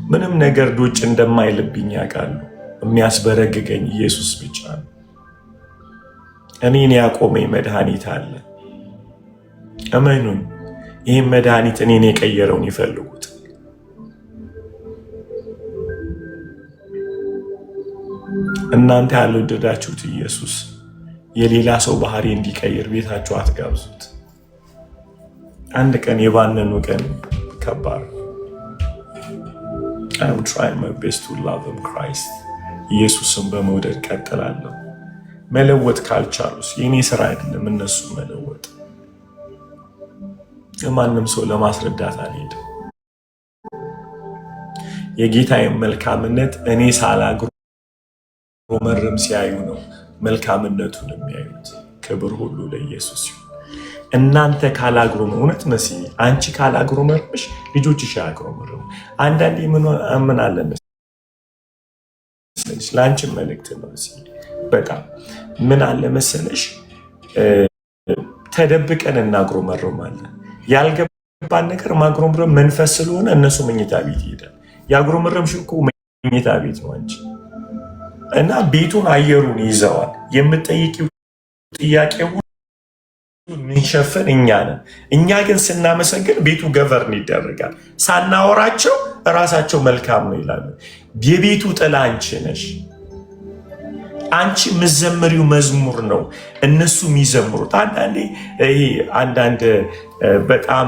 ምንም ነገር ዶጭ እንደማይልብኝ ያውቃሉ። የሚያስበረግገኝ ኢየሱስ ብቻ ነው። እኔን ያቆመኝ መድኃኒት አለ። እመኑን፣ ይህም መድኃኒት እኔን የቀየረውን ይፈልጉት። እናንተ ያልወደዳችሁት ኢየሱስ የሌላ ሰው ባህሪ እንዲቀይር ቤታችሁ አትጋብዙት። አንድ ቀን የባነኑ ቀን ከባድ። I'm trying my best to love him Christ። ኢየሱስን በመውደድ ቀጥላለሁ። መለወጥ ካልቻሉስ የኔ ስራ አይደለም እነሱ መለወጥ። ለማንም ሰው ለማስረዳት አልሄድም። የጌታዬን መልካምነት እኔ ሳላጉረመርም ሲያዩ ነው መልካምነቱን የሚያዩት። ክብር ሁሉ ለኢየሱስ ይሁን። እናንተ ካላግሮም እውነት መስዬ አንቺ ካላግሮመርምሽ ልጆችሽ ያግሮመርሙ። አንዳንዴ ምን አለ መሰለሽ ለአንቺ መልእክት ነው መስዬ በጣም ምን አለ መሰለሽ ተደብቀን እናግሮመርማለን። ያልገባን ነገር ማግሮመርም መንፈስ ስለሆነ እነሱ መኝታ ቤት ይሄዳል። ያግሮመርምሽ እኮ መኝታ ቤት ነው አንቺ እና ቤቱን አየሩን ይዘዋል። የምትጠይቂው ጥያቄ ምንሸፍን እኛ ነን። እኛ ግን ስናመሰግን ቤቱ ገቨርን ይደረጋል። ሳናወራቸው እራሳቸው መልካም ነው ይላሉ። የቤቱ ጥላ አንቺ ነሽ። አንቺ ምዘምሪው መዝሙር ነው እነሱ የሚዘምሩት። አንዳንድ በጣም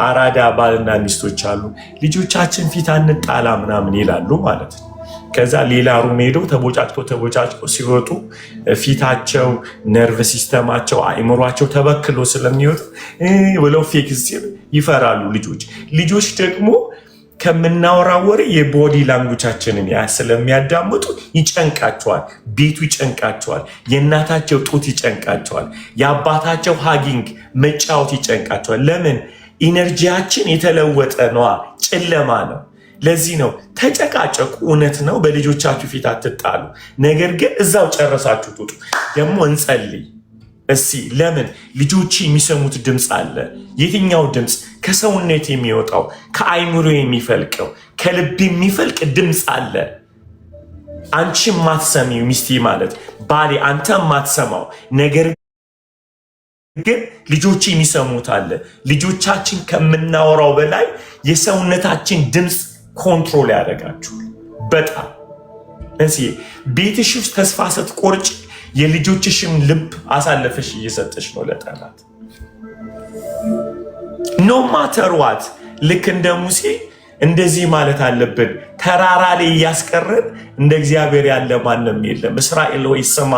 አራዳ ባልና ሚስቶች አሉ። ልጆቻችን ፊት አንጣላ ምናምን ይላሉ ማለት ነው። ከዛ ሌላ ሩም ሄደው ተቦጫጭቆ ሲወጡ ፊታቸው፣ ነርቭ ሲስተማቸው፣ አእምሯቸው ተበክሎ ስለሚወጡ ብለው ፌክ ይፈራሉ ልጆች ደግሞ ከምናወራው ወሬ የቦዲ ላንጉጃችንን ስለሚያዳምጡ ይጨንቃቸዋል። ቤቱ ይጨንቃቸዋል። የእናታቸው ጡት ይጨንቃቸዋል። የአባታቸው ሃጊንግ መጫወት ይጨንቃቸዋል። ለምን? ኢነርጂያችን የተለወጠ ነዋ። ጨለማ ነው። ለዚህ ነው ተጨቃጨቁ። እውነት ነው። በልጆቻችሁ ፊት አትጣሉ። ነገር ግን እዛው ጨረሳችሁ ትውጡ። ደግሞ እንጸልይ እስቲ። ለምን? ልጆች የሚሰሙት ድምፅ አለ። የትኛው ድምፅ? ከሰውነት የሚወጣው ከአይምሮ የሚፈልቀው ከልብ የሚፈልቅ ድምፅ አለ። አንቺ ማትሰሚው ሚስቴ ማለት ባሌ አንተ ማትሰማው ነገር ግን ልጆች የሚሰሙት አለ። ልጆቻችን ከምናወራው በላይ የሰውነታችን ድምፅ ኮንትሮል ያደርጋችኋል። በጣም እዚህ ቤትሽ ውስጥ ተስፋ ስትቆርጭ የልጆችሽም ልብ አሳልፈሽ እየሰጠሽ ነው ለጠላት። ኖ ማተር ዋት። ልክ እንደ ሙሴ እንደዚህ ማለት አለብን። ተራራ ላይ እያስቀረን እንደ እግዚአብሔር ያለ ማንም የለም። እስራኤል ወይ ስማ።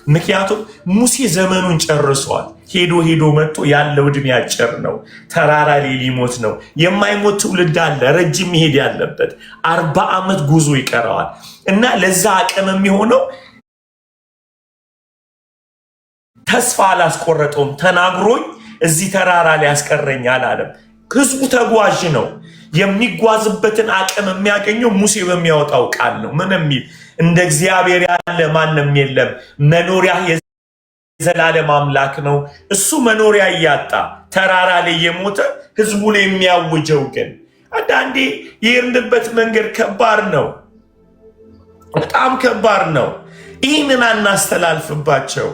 ምክንያቱም ሙሴ ዘመኑን ጨርሷል። ሄዶ መጥቶ ያለው ዕድሜ አጭር ነው። ተራራ ላይ ሊሞት ነው። የማይሞት ትውልድ አለ፣ ረጅም መሄድ ያለበት 40 ዓመት ጉዞ ይቀረዋል። እና ለዛ አቅም የሚሆነው ተስፋ አላስቆረጠውም። ተናግሮኝ እዚህ ተራራ ላይ ያስቀረኛል አለም። ህዝቡ ተጓዥ ነው። የሚጓዝበትን አቅም የሚያገኘው ሙሴ በሚያወጣው ቃል ነው። ምን የሚል እንደ እግዚአብሔር ያለ ማንም የለም። መኖሪያ የዘላለም አምላክ ነው። እሱ መኖሪያ እያጣ ተራራ ላይ የሞተ ህዝቡ ላይ የሚያውጀው ግን አንዳንዴ የሄድንበት መንገድ ከባድ ነው፣ በጣም ከባድ ነው። ይህንን አናስተላልፍባቸው።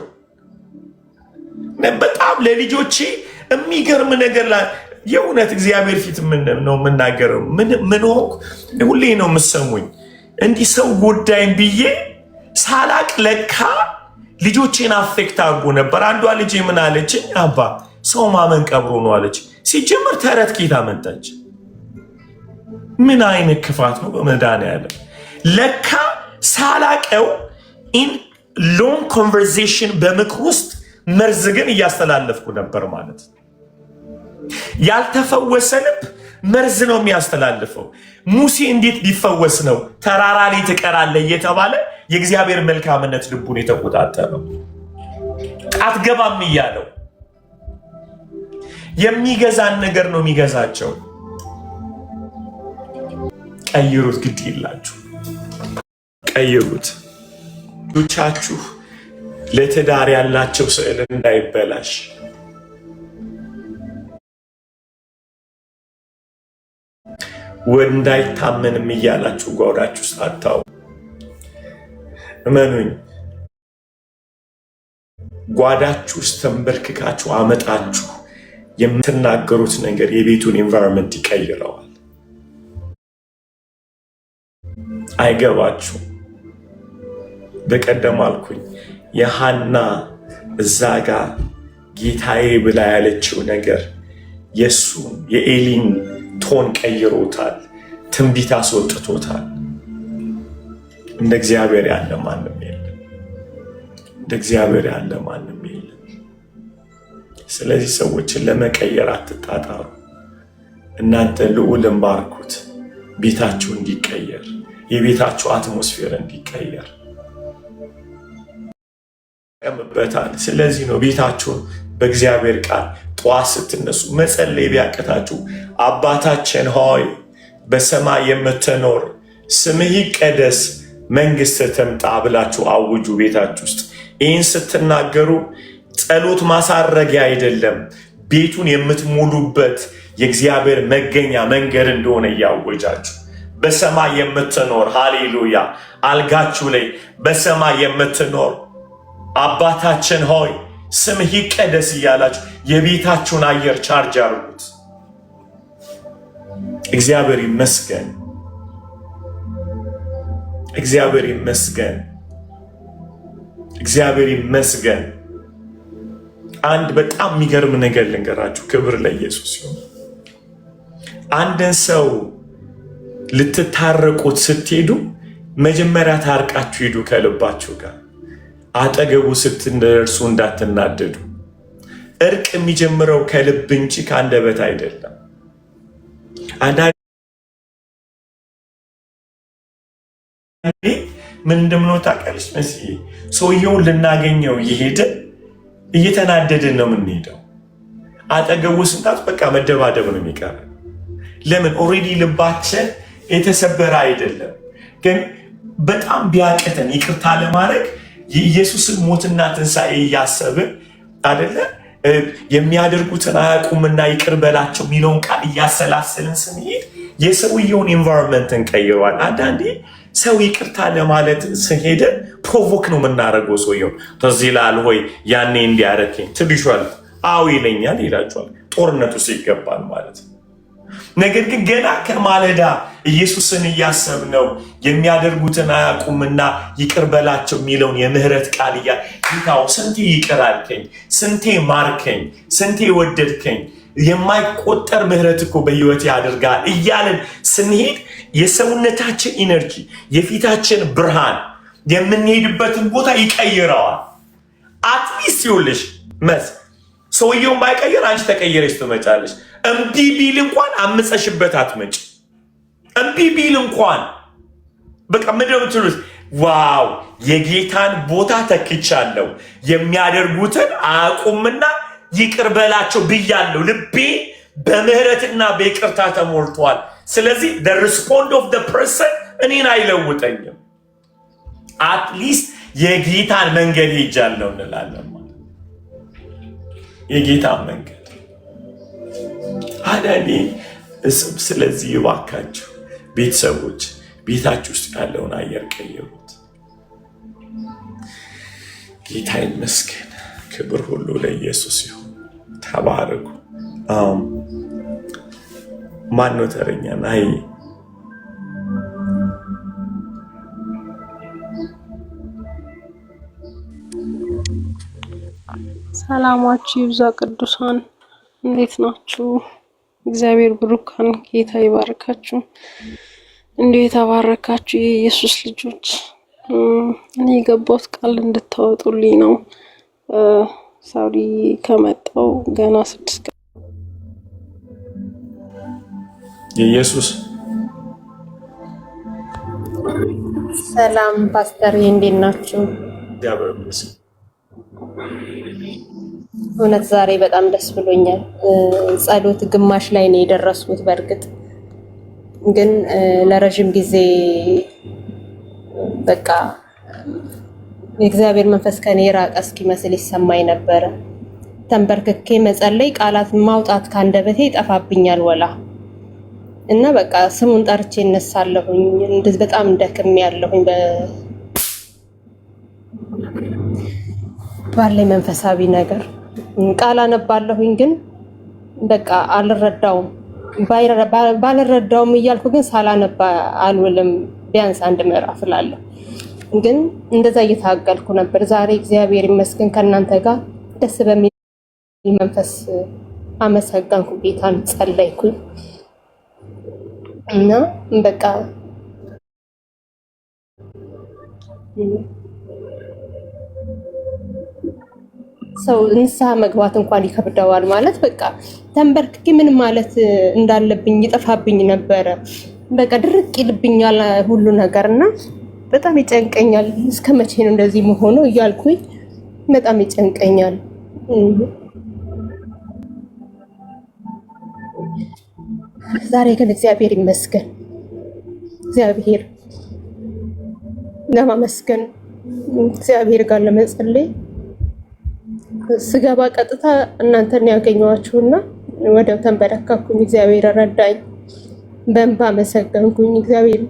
በጣም ለልጆቼ የሚገርም ነገር የእውነት እግዚአብሔር ፊት ነው የምናገረው። ምን ሆንኩ? ሁሌ ነው የምሰሙኝ። እንዲህ ሰው ጎዳይም ብዬ ሳላቅ ለካ ልጆቼን አፌክት አድርጎ ነበር። አንዷ ልጄ ምን አለችኝ? አባ ሰው ማመን ቀብሮ ነው አለች። ሲጀምር ተረት ኬታ መጣች። ምን አይነት ክፋት ነው በመድኃኒዓለም። ለካ ሳላቀው ኢን ሎንግ ኮንቨርሴሽን በምክር ውስጥ መርዝ ግን እያስተላለፍኩ ነበር ማለት ነው። ያልተፈወሰ ልብ መርዝ ነው የሚያስተላልፈው። ሙሴ እንዴት ሊፈወስ ነው ተራራ ላይ ትቀራለህ እየተባለ የእግዚአብሔር መልካምነት ልቡን የተቆጣጠረው? አትገባም እያለው የሚገዛን ነገር ነው የሚገዛቸው። ቀይሩት፣ ግድ ይላችሁ ቀይሩት። ልጆቻችሁ ለትዳር ያላቸው ስዕል እንዳይበላሽ እንዳይታመንም እያላችሁ ጓዳችሁ ውስጥ አታው። እመኑኝ፣ ጓዳችሁ ውስጥ ተንበርክካችሁ አመጣችሁ የምትናገሩት ነገር የቤቱን ኤንቫይሮንመንት ይቀይረዋል። አይገባችሁ። በቀደም አልኩኝ የሃና እዛ ጋር ጌታዬ ብላ ያለችው ነገር የእሱን የኤሊን ቶን ቀይሮታል፣ ትንቢት አስወጥቶታል። እንደ እግዚአብሔር ያለ ማንም የለም። እንደ እግዚአብሔር ያለ ማንም የለም። ስለዚህ ሰዎችን ለመቀየር አትጣጣሩ። እናንተ ልዑልን ባርኩት፣ ቤታችሁ እንዲቀየር፣ የቤታችሁ አትሞስፌር እንዲቀየር ያምበታል። ስለዚህ ነው ቤታችሁን በእግዚአብሔር ቃል ጠዋት ስትነሱ መጸለይ ቢያቅታችሁ አባታችን ሆይ በሰማይ የምትኖር ስምህ ይቀደስ መንግሥትህ ትምጣ ብላችሁ አውጁ ቤታችሁ ውስጥ። ይህን ስትናገሩ ጸሎት ማሳረጊያ አይደለም፣ ቤቱን የምትሞሉበት የእግዚአብሔር መገኛ መንገድ እንደሆነ እያወጃችሁ በሰማይ የምትኖር ሃሌሉያ፣ አልጋችሁ ላይ በሰማይ የምትኖር አባታችን ሆይ ስምህ ይቀደስ እያላችሁ የቤታችሁን አየር ቻርጅ አድርጉት። እግዚአብሔር ይመስገን፣ እግዚአብሔር ይመስገን፣ እግዚአብሔር ይመስገን። አንድ በጣም የሚገርም ነገር ልንገራችሁ። ክብር ለኢየሱስ ይሁን። አንድን ሰው ልትታረቁት ስትሄዱ መጀመሪያ ታርቃችሁ ሂዱ ከልባችሁ ጋር። አጠገቡ ስትደርሱ እንዳትናደዱ። እርቅ የሚጀምረው ከልብ እንጂ ከአንደበት አይደለም። አንዳንዴ ምን እንደምነው ታውቃለች መስዬ፣ ሰውየውን ልናገኘው እየሄድን እየተናደድን ነው የምንሄደው። አጠገቡ ስንታት በቃ መደባደብ ነው የሚቀረው። ለምን? ኦልሬዲ ልባችን የተሰበረ አይደለም። ግን በጣም ቢያቅተን ይቅርታ ለማድረግ የኢየሱስን ሞትና ትንሣኤ እያሰብን አይደለ? የሚያደርጉትን አያውቁምና ይቅር በላቸው የሚለውን ቃል እያሰላሰልን ስንሄድ የሰውየውን ኤንቫይሮንመንት እንቀይረዋል። አንዳንዴ ሰው ይቅርታ ለማለት ስሄደ ፕሮቮክ ነው የምናደርገው። ሰውየው ተዚህ ይላል ወይ ያኔ እንዲያረከኝ ትልሿል፣ አዎ ይለኛል ይላቸዋል። ጦርነቱ ሲገባል ማለት ነው። ነገር ግን ገና ከማለዳ ኢየሱስን እያሰብነው የሚያደርጉትን አያውቁምና ይቅር በላቸው የሚለውን የምህረት ቃል ጌታው ስንቴ ይቅር አልከኝ፣ ስንቴ ማርከኝ፣ ስንቴ ወደድከኝ፣ የማይቆጠር ምህረት እኮ በህይወት ያደርጋል እያልን ስንሄድ የሰውነታችን ኢነርጂ፣ የፊታችን ብርሃን፣ የምንሄድበትን ቦታ ይቀይረዋል። አትሊስት ይኸውልሽ መስ ሰውየውን ባይቀየር አንቺ ተቀየረች ትመጫለሽ። እምቢ ቢል እንኳን አምፀሽበት አትመጭ። እምቢ ቢል እንኳን በቃ ምንድን ነው የምትሉት? ዋው የጌታን ቦታ ተክቻለሁ፣ የሚያደርጉትን አያውቁምና ይቅር በላቸው ብያለሁ፣ ልቤ በምህረትና በይቅርታ ተሞልቷል። ስለዚህ the response of the person እኔን አይለውጠኝም። አትሊስት የጌታን መንገድ ሄጃለሁ እንላለን። የጌታን መንገድ አዳኔ። ስለዚህ ይባካችሁ ቤተሰቦች ቤታችሁ ውስጥ ያለውን አየር ቀይሩት። ጌታ ይመስገን። ክብር ሁሉ ለኢየሱስ ይሁን። ተባረኩ። ማን ነው ተረኛ? ናይ ሰላማችሁ ይብዛ ቅዱሳን፣ እንዴት ናችሁ? እግዚአብሔር ብሩካን፣ ጌታ ይባርካችሁ። እንዲሁ የተባረካችሁ የኢየሱስ ልጆች፣ እኔ የገባሁት ቃል እንድታወጡልኝ ነው። ሳውዲ ከመጣው ገና 6 ቀን የኢየሱስ ሰላም ፓስተር፣ እንዴት ናችሁ? እውነት ዛሬ በጣም ደስ ብሎኛል። ጸሎት ግማሽ ላይ ነው የደረስኩት። በእርግጥ ግን ለረጅም ጊዜ በቃ የእግዚአብሔር መንፈስ ከኔ ራቀ እስኪመስል ይሰማኝ ነበረ። ተንበርክኬ መጸለይ፣ ቃላት ማውጣት ካንደበቴ ይጠፋብኛል ወላ እና በቃ ስሙን ጠርቼ እነሳለሁኝ። እንደዚህ በጣም ደክም ያለሁኝ ባለኝ መንፈሳዊ ነገር ቃል አነባለሁኝ፣ ግን በቃ አልረዳውም። ባልረዳውም እያልኩ ግን ሳላነባ አልውልም። ቢያንስ አንድ ምዕራፍ እላለሁ። ግን እንደዛ እየታገልኩ ነበር። ዛሬ እግዚአብሔር ይመስገን ከእናንተ ጋር ደስ በሚል መንፈስ አመሰገንኩ፣ ጌታን ጸለይኩኝ እና በቃ ሰው ንስሐ መግባት እንኳን ይከብደዋል። ማለት በቃ ተንበርክኬ ምን ማለት እንዳለብኝ ይጠፋብኝ ነበረ። በቃ ድርቅ ይልብኛል ሁሉ ነገርና በጣም ይጨንቀኛል። እስከ መቼ ነው እንደዚህ መሆነው እያልኩኝ በጣም ይጨንቀኛል። ዛሬ ግን እግዚአብሔር ይመስገን፣ እግዚአብሔር ለማመስገን እግዚአብሔር ጋር ለመጸለይ ስገባ ቀጥታ እናንተን ያገኘኋችሁና ወዲያው ተንበረከኩኝ። እግዚአብሔር ረዳኝ፣ በእንባ አመሰገንኩኝ። እግዚአብሔር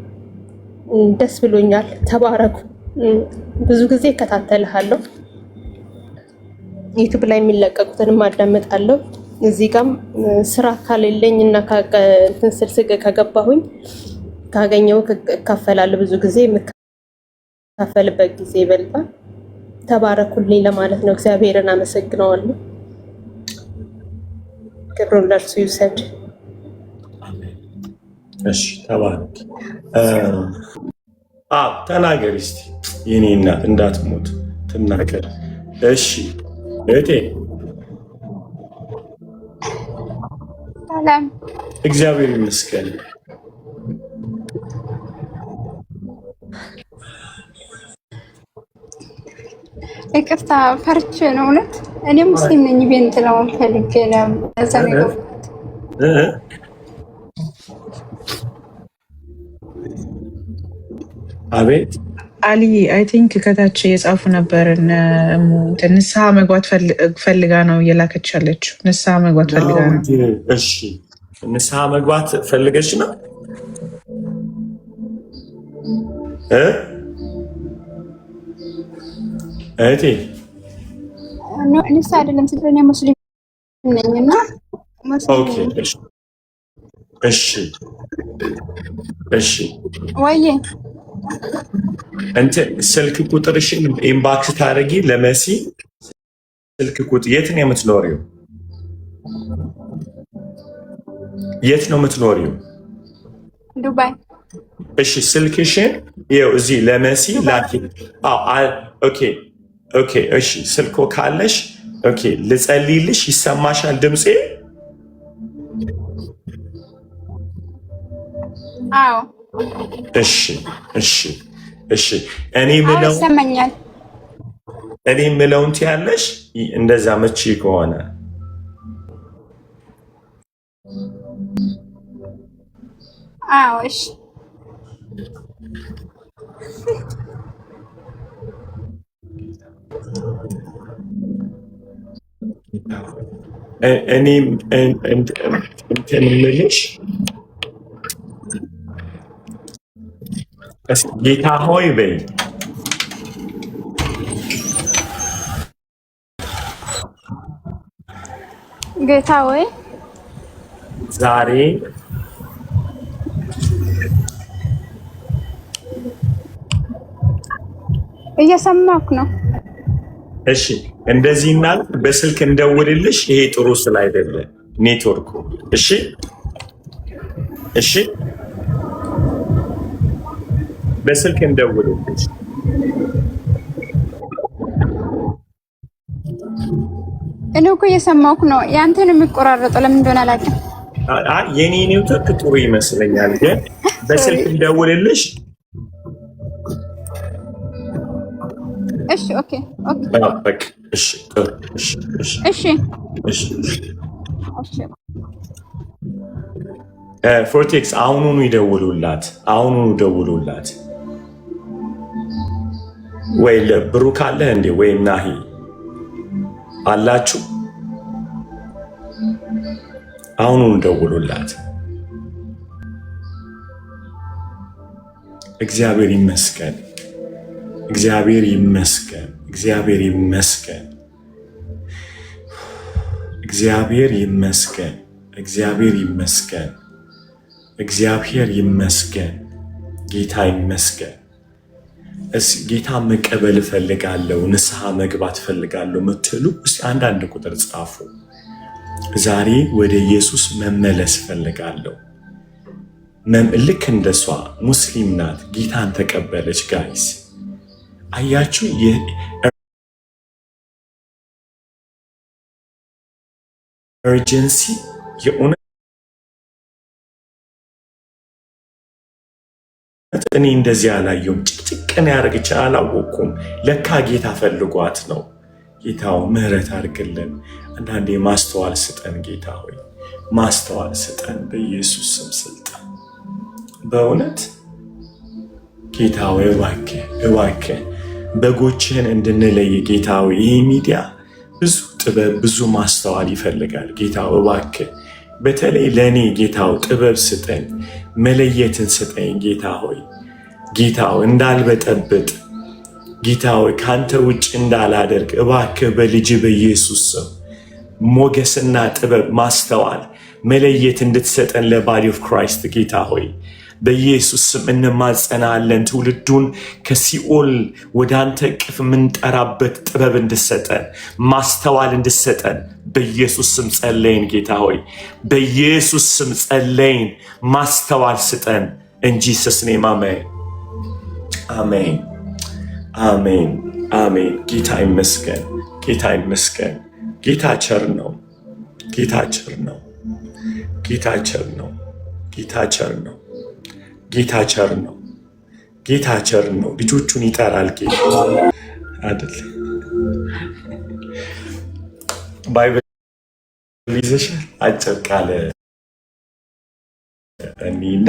ደስ ብሎኛል። ተባረኩ። ብዙ ጊዜ እከታተልሃለሁ፣ ዩቲዩብ ላይ የሚለቀቁትንም አዳምጣለሁ። እዚህ ጋም ስራ ካሌለኝ እና ስልስቅ ከገባሁኝ ካገኘው እካፈላለሁ። ብዙ ጊዜ የምካፈልበት ጊዜ ይበልጣል። ተባረኩልኝ ለማለት ነው። እግዚአብሔርን አመሰግነዋለሁ። ክብሩን ለእርሱ ይውሰድ። እሺ ተባረክ። ተናገሪ እስቲ የኔ እናት እንዳትሞት ትናገር። እሺ እህቴ ሰላም፣ እግዚአብሔር ይመስገን። ይቅርታ ፈርቼ ነው እውነት። እኔ ሙስሊም ነኝ። ቤንት ነው ፈልጌ ነው ዘነገው አቤት አሊ አይ ቲንክ ከታች የጻፉ ነበር። ንስሐ መግባት ፈልጋ ነው እየላከች ያለችው። ንስሐ መግባት ፈልጋ ነው። እሺ ንስሐ መግባት ፈልገሽ ነው እህቴ? ንስሐ አይደለም ስለኔ ሙስሊም ነኝና። ኦኬ እሺ እሺ ወይዬ እንትን ስልክ ቁጥርሽን ኢንባክስ ታደርጊ ለመሲ። ስልክ ቁጥር የት ነው የምትኖሪው? የት ነው የምትኖሪው? ዱባይ። እሺ ስልክሽን ይኸው እዚህ ለመሲ ላኪ። ኦኬ ኦኬ እሺ ስልኮ ካለሽ ኦኬ ልጸልይልሽ። ይሰማሻል ድምፄ? አዎ እሺ እሺ እሺ እኔ ምለው ይሰማኛል። እኔ ምለውን ትያለሽ እንደዛ መቼ ከሆነ አዎ እሺ እኔ እንትን ምልሽ ጌታ ሆይ በይ። ጌታ ሆይ ዛሬ እየሰማኩ ነው። እሺ እንደዚህ እናል በስልክ እንደውልልሽ። ይሄ ጥሩ ስላይደለ ኔትወርኩ። እሺ እሺ በስልክ እንደውልልሽ። እኔ እኮ እየሰማኩ ነው። ያንተን የሚቆራረጠው ለምን እንደሆነ አላውቅም። የኔ ኔትወርክ ጥሩ ይመስለኛል፣ ግን በስልክ እንደውልልሽ። እሺ ኦኬ ኦኬ በቃ እሺ እሺ እሺ እሺ ፎርቴክስ አሁኑኑ ይደውሉላት፣ አሁኑኑ ደውሉላት። ወይ ብሩክ አለ እንዴ? ወይም ናሂ አላችሁ? አሁኑኑ ደውሉላት። እግዚአብሔር ይመስገን፣ እግዚአብሔር ይመስገን፣ እግዚአብሔር ይመስገን፣ እግዚአብሔር ይመስገን፣ እግዚአብሔር ይመስገን፣ እግዚአብሔር ይመስገን፣ ጌታ ይመስገን። ጌታ መቀበል እፈልጋለሁ፣ ንስሐ መግባት እፈልጋለሁ ምትሉ እስቲ አንዳንድ ቁጥር ጻፉ። ዛሬ ወደ ኢየሱስ መመለስ እፈልጋለሁ። ልክ እንደሷ ሙስሊም ናት፣ ጌታን ተቀበለች። ጋይስ አያችሁ፣ የኤርጀንሲ የእውነት እኔ እንደዚህ አላየሁም። ጭቅጭቅን ያደርግች አላወቅኩም። ለካ ጌታ ፈልጓት ነው። ጌታው ምህረት አድርግልን። አንዳንዴ ማስተዋል ስጠን ጌታ ሆይ፣ ማስተዋል ስጠን። በኢየሱስ ስም ስልጣን በእውነት ጌታ ሆይ እባክህ እባክህ በጎችህን እንድንለይ ጌታ ሆይ፣ ይህ ሚዲያ ብዙ ጥበብ ብዙ ማስተዋል ይፈልጋል። ጌታ ሆይ እባክህ በተለይ ለእኔ ጌታው ጥበብ ስጠኝ፣ መለየትን ስጠኝ ጌታ ሆይ። ጌታ ሆይ እንዳልበጠብጥ ጌታ ሆይ ካንተ ውጭ እንዳላደርግ እባክህ በልጅ በኢየሱስ ስም ሞገስና ጥበብ ማስተዋል መለየት እንድትሰጠን ለባዲ ኦፍ ክራይስት ጌታ ሆይ በኢየሱስ ስም እንማጸናለን። ትውልዱን ከሲኦል ወደ አንተ እቅፍ የምንጠራበት ጥበብ እንድትሰጠን ማስተዋል እንድትሰጠን በኢየሱስ ስም ጸለይን። ጌታ ሆይ በኢየሱስ ስም ጸለይን። ማስተዋል ስጠን እንጂ ሰስኔም አሜን፣ አሜን፣ አሜን፣ አሜን። ጌታ ይመስገን፣ ጌታ ይመስገን። ጌታ ቸር ነው፣ ጌታ ቸር ነው፣ ጌታ ቸር ነው፣ ጌታ ቸር ነው፣ ጌታ ቸር ነው፣ ጌታ ቸር ነው። ልጆቹን ይጠራል ጌታ አይደል? ባይብል ይዘሻል? አጭር ቃል እኔና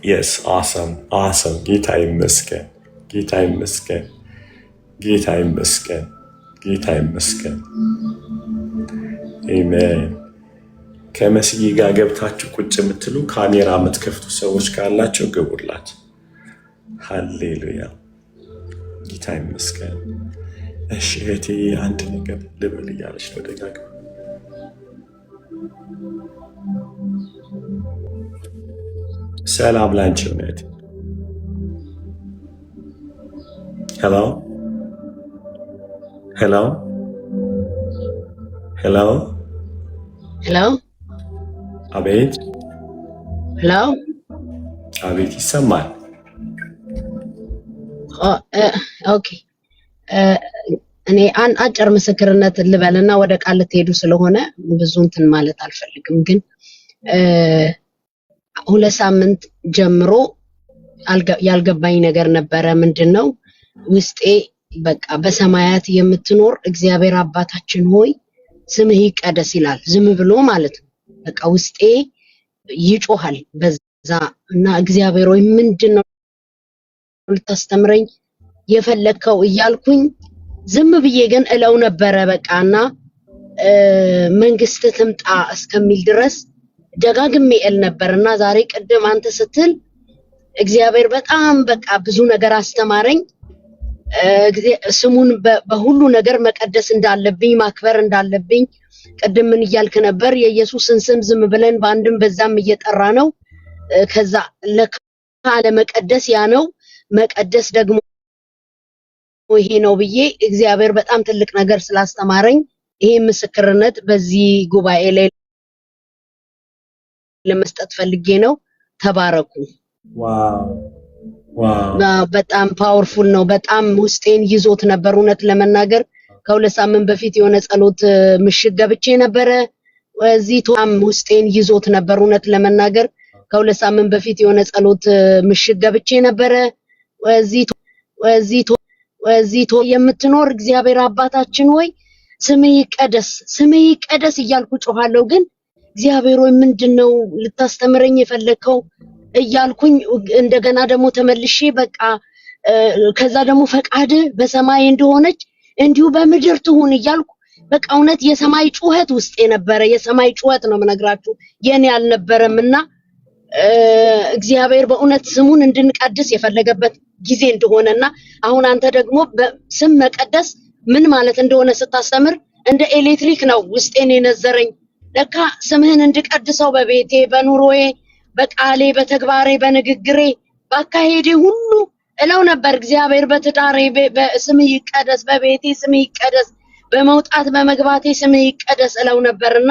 የስ አሰም አሰም። ጌታ ይመስገን፣ ጌታ ይመስገን፣ ጌታ ይመስገን፣ ጌታ ይመስገን። አሜን። ከመስዬ ጋር ገብታችሁ ቁጭ የምትሉ ካሜራ የምትከፍቱ ሰዎች ካላቸው ግቡላት። ሃሌሉያ፣ ጌታ ይመስገን። እሺ እህቴ አንድ ነገር ልበል እያለች ነው ደጋግማ። ሰላም ላንቺ እህቴ። ሄሎ ሄሎ ሄሎ ሄሎ። አቤት ሄሎ። አቤት፣ ይሰማል። ኦኬ። እኔ አጭር ምስክርነት ልበልና ወደ ቃል ልትሄዱ ስለሆነ ብዙ እንትን ማለት አልፈልግም። ግን 2 ሳምንት ጀምሮ ያልገባኝ ነገር ነበረ። ምንድነው ውስጤ በቃ በሰማያት የምትኖር እግዚአብሔር አባታችን ሆይ ስምህ ይቀደስ ይላል። ዝም ብሎ ማለት ነው። በቃ ውስጤ ይጮሃል በዛ እና እግዚአብሔር ሆይ ምንድነው ልታስተምረኝ የፈለከው እያልኩኝ ዝም ብዬ ግን እለው ነበረ። በቃና መንግስት ትምጣ እስከሚል ድረስ ደጋግሜ እል ነበርና ዛሬ ቅድም አንተ ስትል እግዚአብሔር በጣም በቃ ብዙ ነገር አስተማረኝ። ስሙን በሁሉ ነገር መቀደስ እንዳለብኝ ማክበር እንዳለብኝ። ቅድም ምን እያልክ ነበር? የኢየሱስን ስም ዝም ብለን በአንድም በዛም እየጠራ ነው። ከዛ ለካለ መቀደስ ያ ነው መቀደስ ደግሞ ይሄ ነው ብዬ እግዚአብሔር በጣም ትልቅ ነገር ስላስተማረኝ ይሄ ምስክርነት በዚህ ጉባኤ ላይ ለመስጠት ፈልጌ ነው። ተባረኩ። ዋው ዋው፣ በጣም ፓወርፉል ነው። በጣም ውስጤን ይዞት ነበር። እውነት ለመናገር ከ2 ሳምንት በፊት የሆነ ጸሎት ምሽት ገብቼ ነበረ። እዚህ ቶም ውስጤን ይዞት ነበር። እውነት ለመናገር ከ2 ሳምንት በፊት የሆነ ጸሎት ምሽት ገብቼ ነበረ። እዚህ የምትኖር እግዚአብሔር አባታችን ሆይ ስምህ ይቀደስ፣ ስምህ ይቀደስ እያልኩ ጮሃለሁ። ግን እግዚአብሔር ሆይ ምንድነው ልታስተምረኝ የፈለከው እያልኩኝ እንደገና ደግሞ ተመልሼ በቃ ከዛ ደግሞ ፈቃድ በሰማይ እንደሆነች እንዲሁ በምድር ትሁን እያልኩ በቃ እውነት የሰማይ ጩኸት ውስጥ የነበረ የሰማይ ጩኸት ነው የምነግራችሁ፣ የኔ አልነበረምና እግዚአብሔር በእውነት ስሙን እንድንቀድስ የፈለገበት ጊዜ እንደሆነና አሁን አንተ ደግሞ ስም መቀደስ ምን ማለት እንደሆነ ስታስተምር እንደ ኤሌክትሪክ ነው ውስጤን የነዘረኝ። ለካ ስምህን እንድቀድሰው በቤቴ፣ በኑሮዬ፣ በቃሌ፣ በተግባሬ፣ በንግግሬ፣ በአካሄዴ ሁሉ እለው ነበር እግዚአብሔር በትዳሬ ስምህ ይቀደስ፣ በቤቴ ስምህ ይቀደስ፣ በመውጣት በመግባቴ ስምህ ይቀደስ እለው ነበርና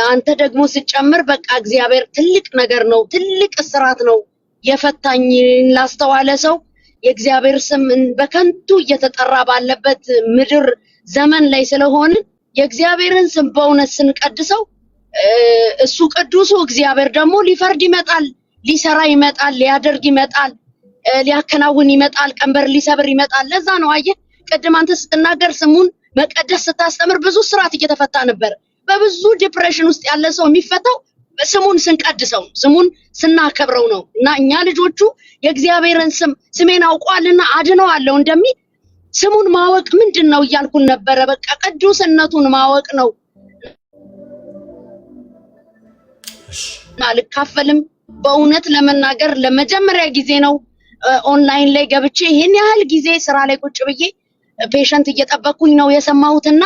አንተ ደግሞ ስጨምር በቃ እግዚአብሔር ትልቅ ነገር ነው፣ ትልቅ እስራት ነው የፈታኝ። ላስተዋለ ሰው የእግዚአብሔር ስም በከንቱ እየተጠራ ባለበት ምድር ዘመን ላይ ስለሆነ የእግዚአብሔርን ስም በእውነት ስንቀድሰው እሱ ቅዱሱ እግዚአብሔር ደግሞ ሊፈርድ ይመጣል፣ ሊሰራ ይመጣል፣ ሊያደርግ ይመጣል፣ ሊያከናውን ይመጣል፣ ቀንበር ሊሰብር ይመጣል። ለዛ ነው አየህ ቅድም አንተ ስትናገር ስሙን መቀደስ ስታስተምር ብዙ ስርዓት እየተፈታ ነበር። በብዙ ዲፕሬሽን ውስጥ ያለ ሰው የሚፈታው ስሙን ስንቀድሰው ስሙን ስናከብረው ነው። እና እኛ ልጆቹ የእግዚአብሔርን ስሜን አውቋልና አድነዋለሁ እንደሚል ስሙን ማወቅ ምንድነው እያልኩን ነበረ። በቃ ቅዱስነቱን ማወቅ ነው። አልካፈልም በእውነት ለመናገር ለመጀመሪያ ጊዜ ነው ኦንላይን ላይ ገብቼ ይሄን ያህል ጊዜ ስራ ላይ ቁጭ ብዬ ፔሸንት እየጠበቅኩኝ ነው የሰማሁትና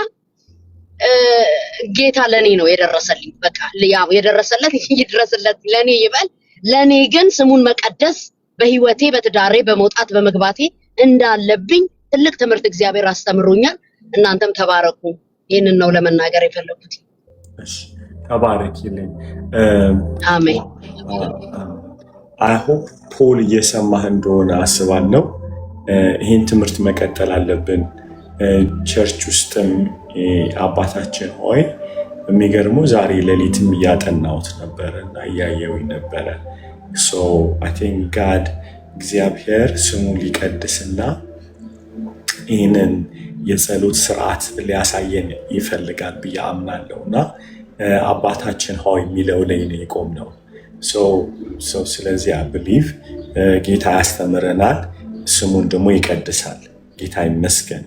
ጌታ ለኔ ነው የደረሰልኝ። በቃ ያው የደረሰለት ይድረስለት ለኔ ይበል። ለኔ ግን ስሙን መቀደስ በህይወቴ በትዳሬ በመውጣት በመግባቴ እንዳለብኝ ትልቅ ትምህርት እግዚአብሔር አስተምሮኛል። እናንተም ተባረኩ። ይሄንን ነው ለመናገር የፈለኩት። እሺ ተባረኪልኝ። አሜን። አይ ሆፕ ፖል እየሰማህ እንደሆነ አስባለሁ። ይህን ትምህርት መቀጠል አለብን። ቸርች ውስጥም አባታችን ሆይ የሚገርመው ዛሬ ሌሊትም እያጠናሁት ነበረ እና እያየሁኝ ነበረ። ሶ አይ ቲንክ ጋድ እግዚአብሔር ስሙ ሊቀድስና ይህንን የጸሎት ስርዓት ሊያሳየን ይፈልጋል ብዬ አምናለሁ እና አባታችን ሆይ የሚለው ላይ ነው የቆምነው። ስለዚህ አይ ብሊቭ ጌታ ያስተምረናል፣ ስሙን ደግሞ ይቀድሳል። ጌታ ይመስገን።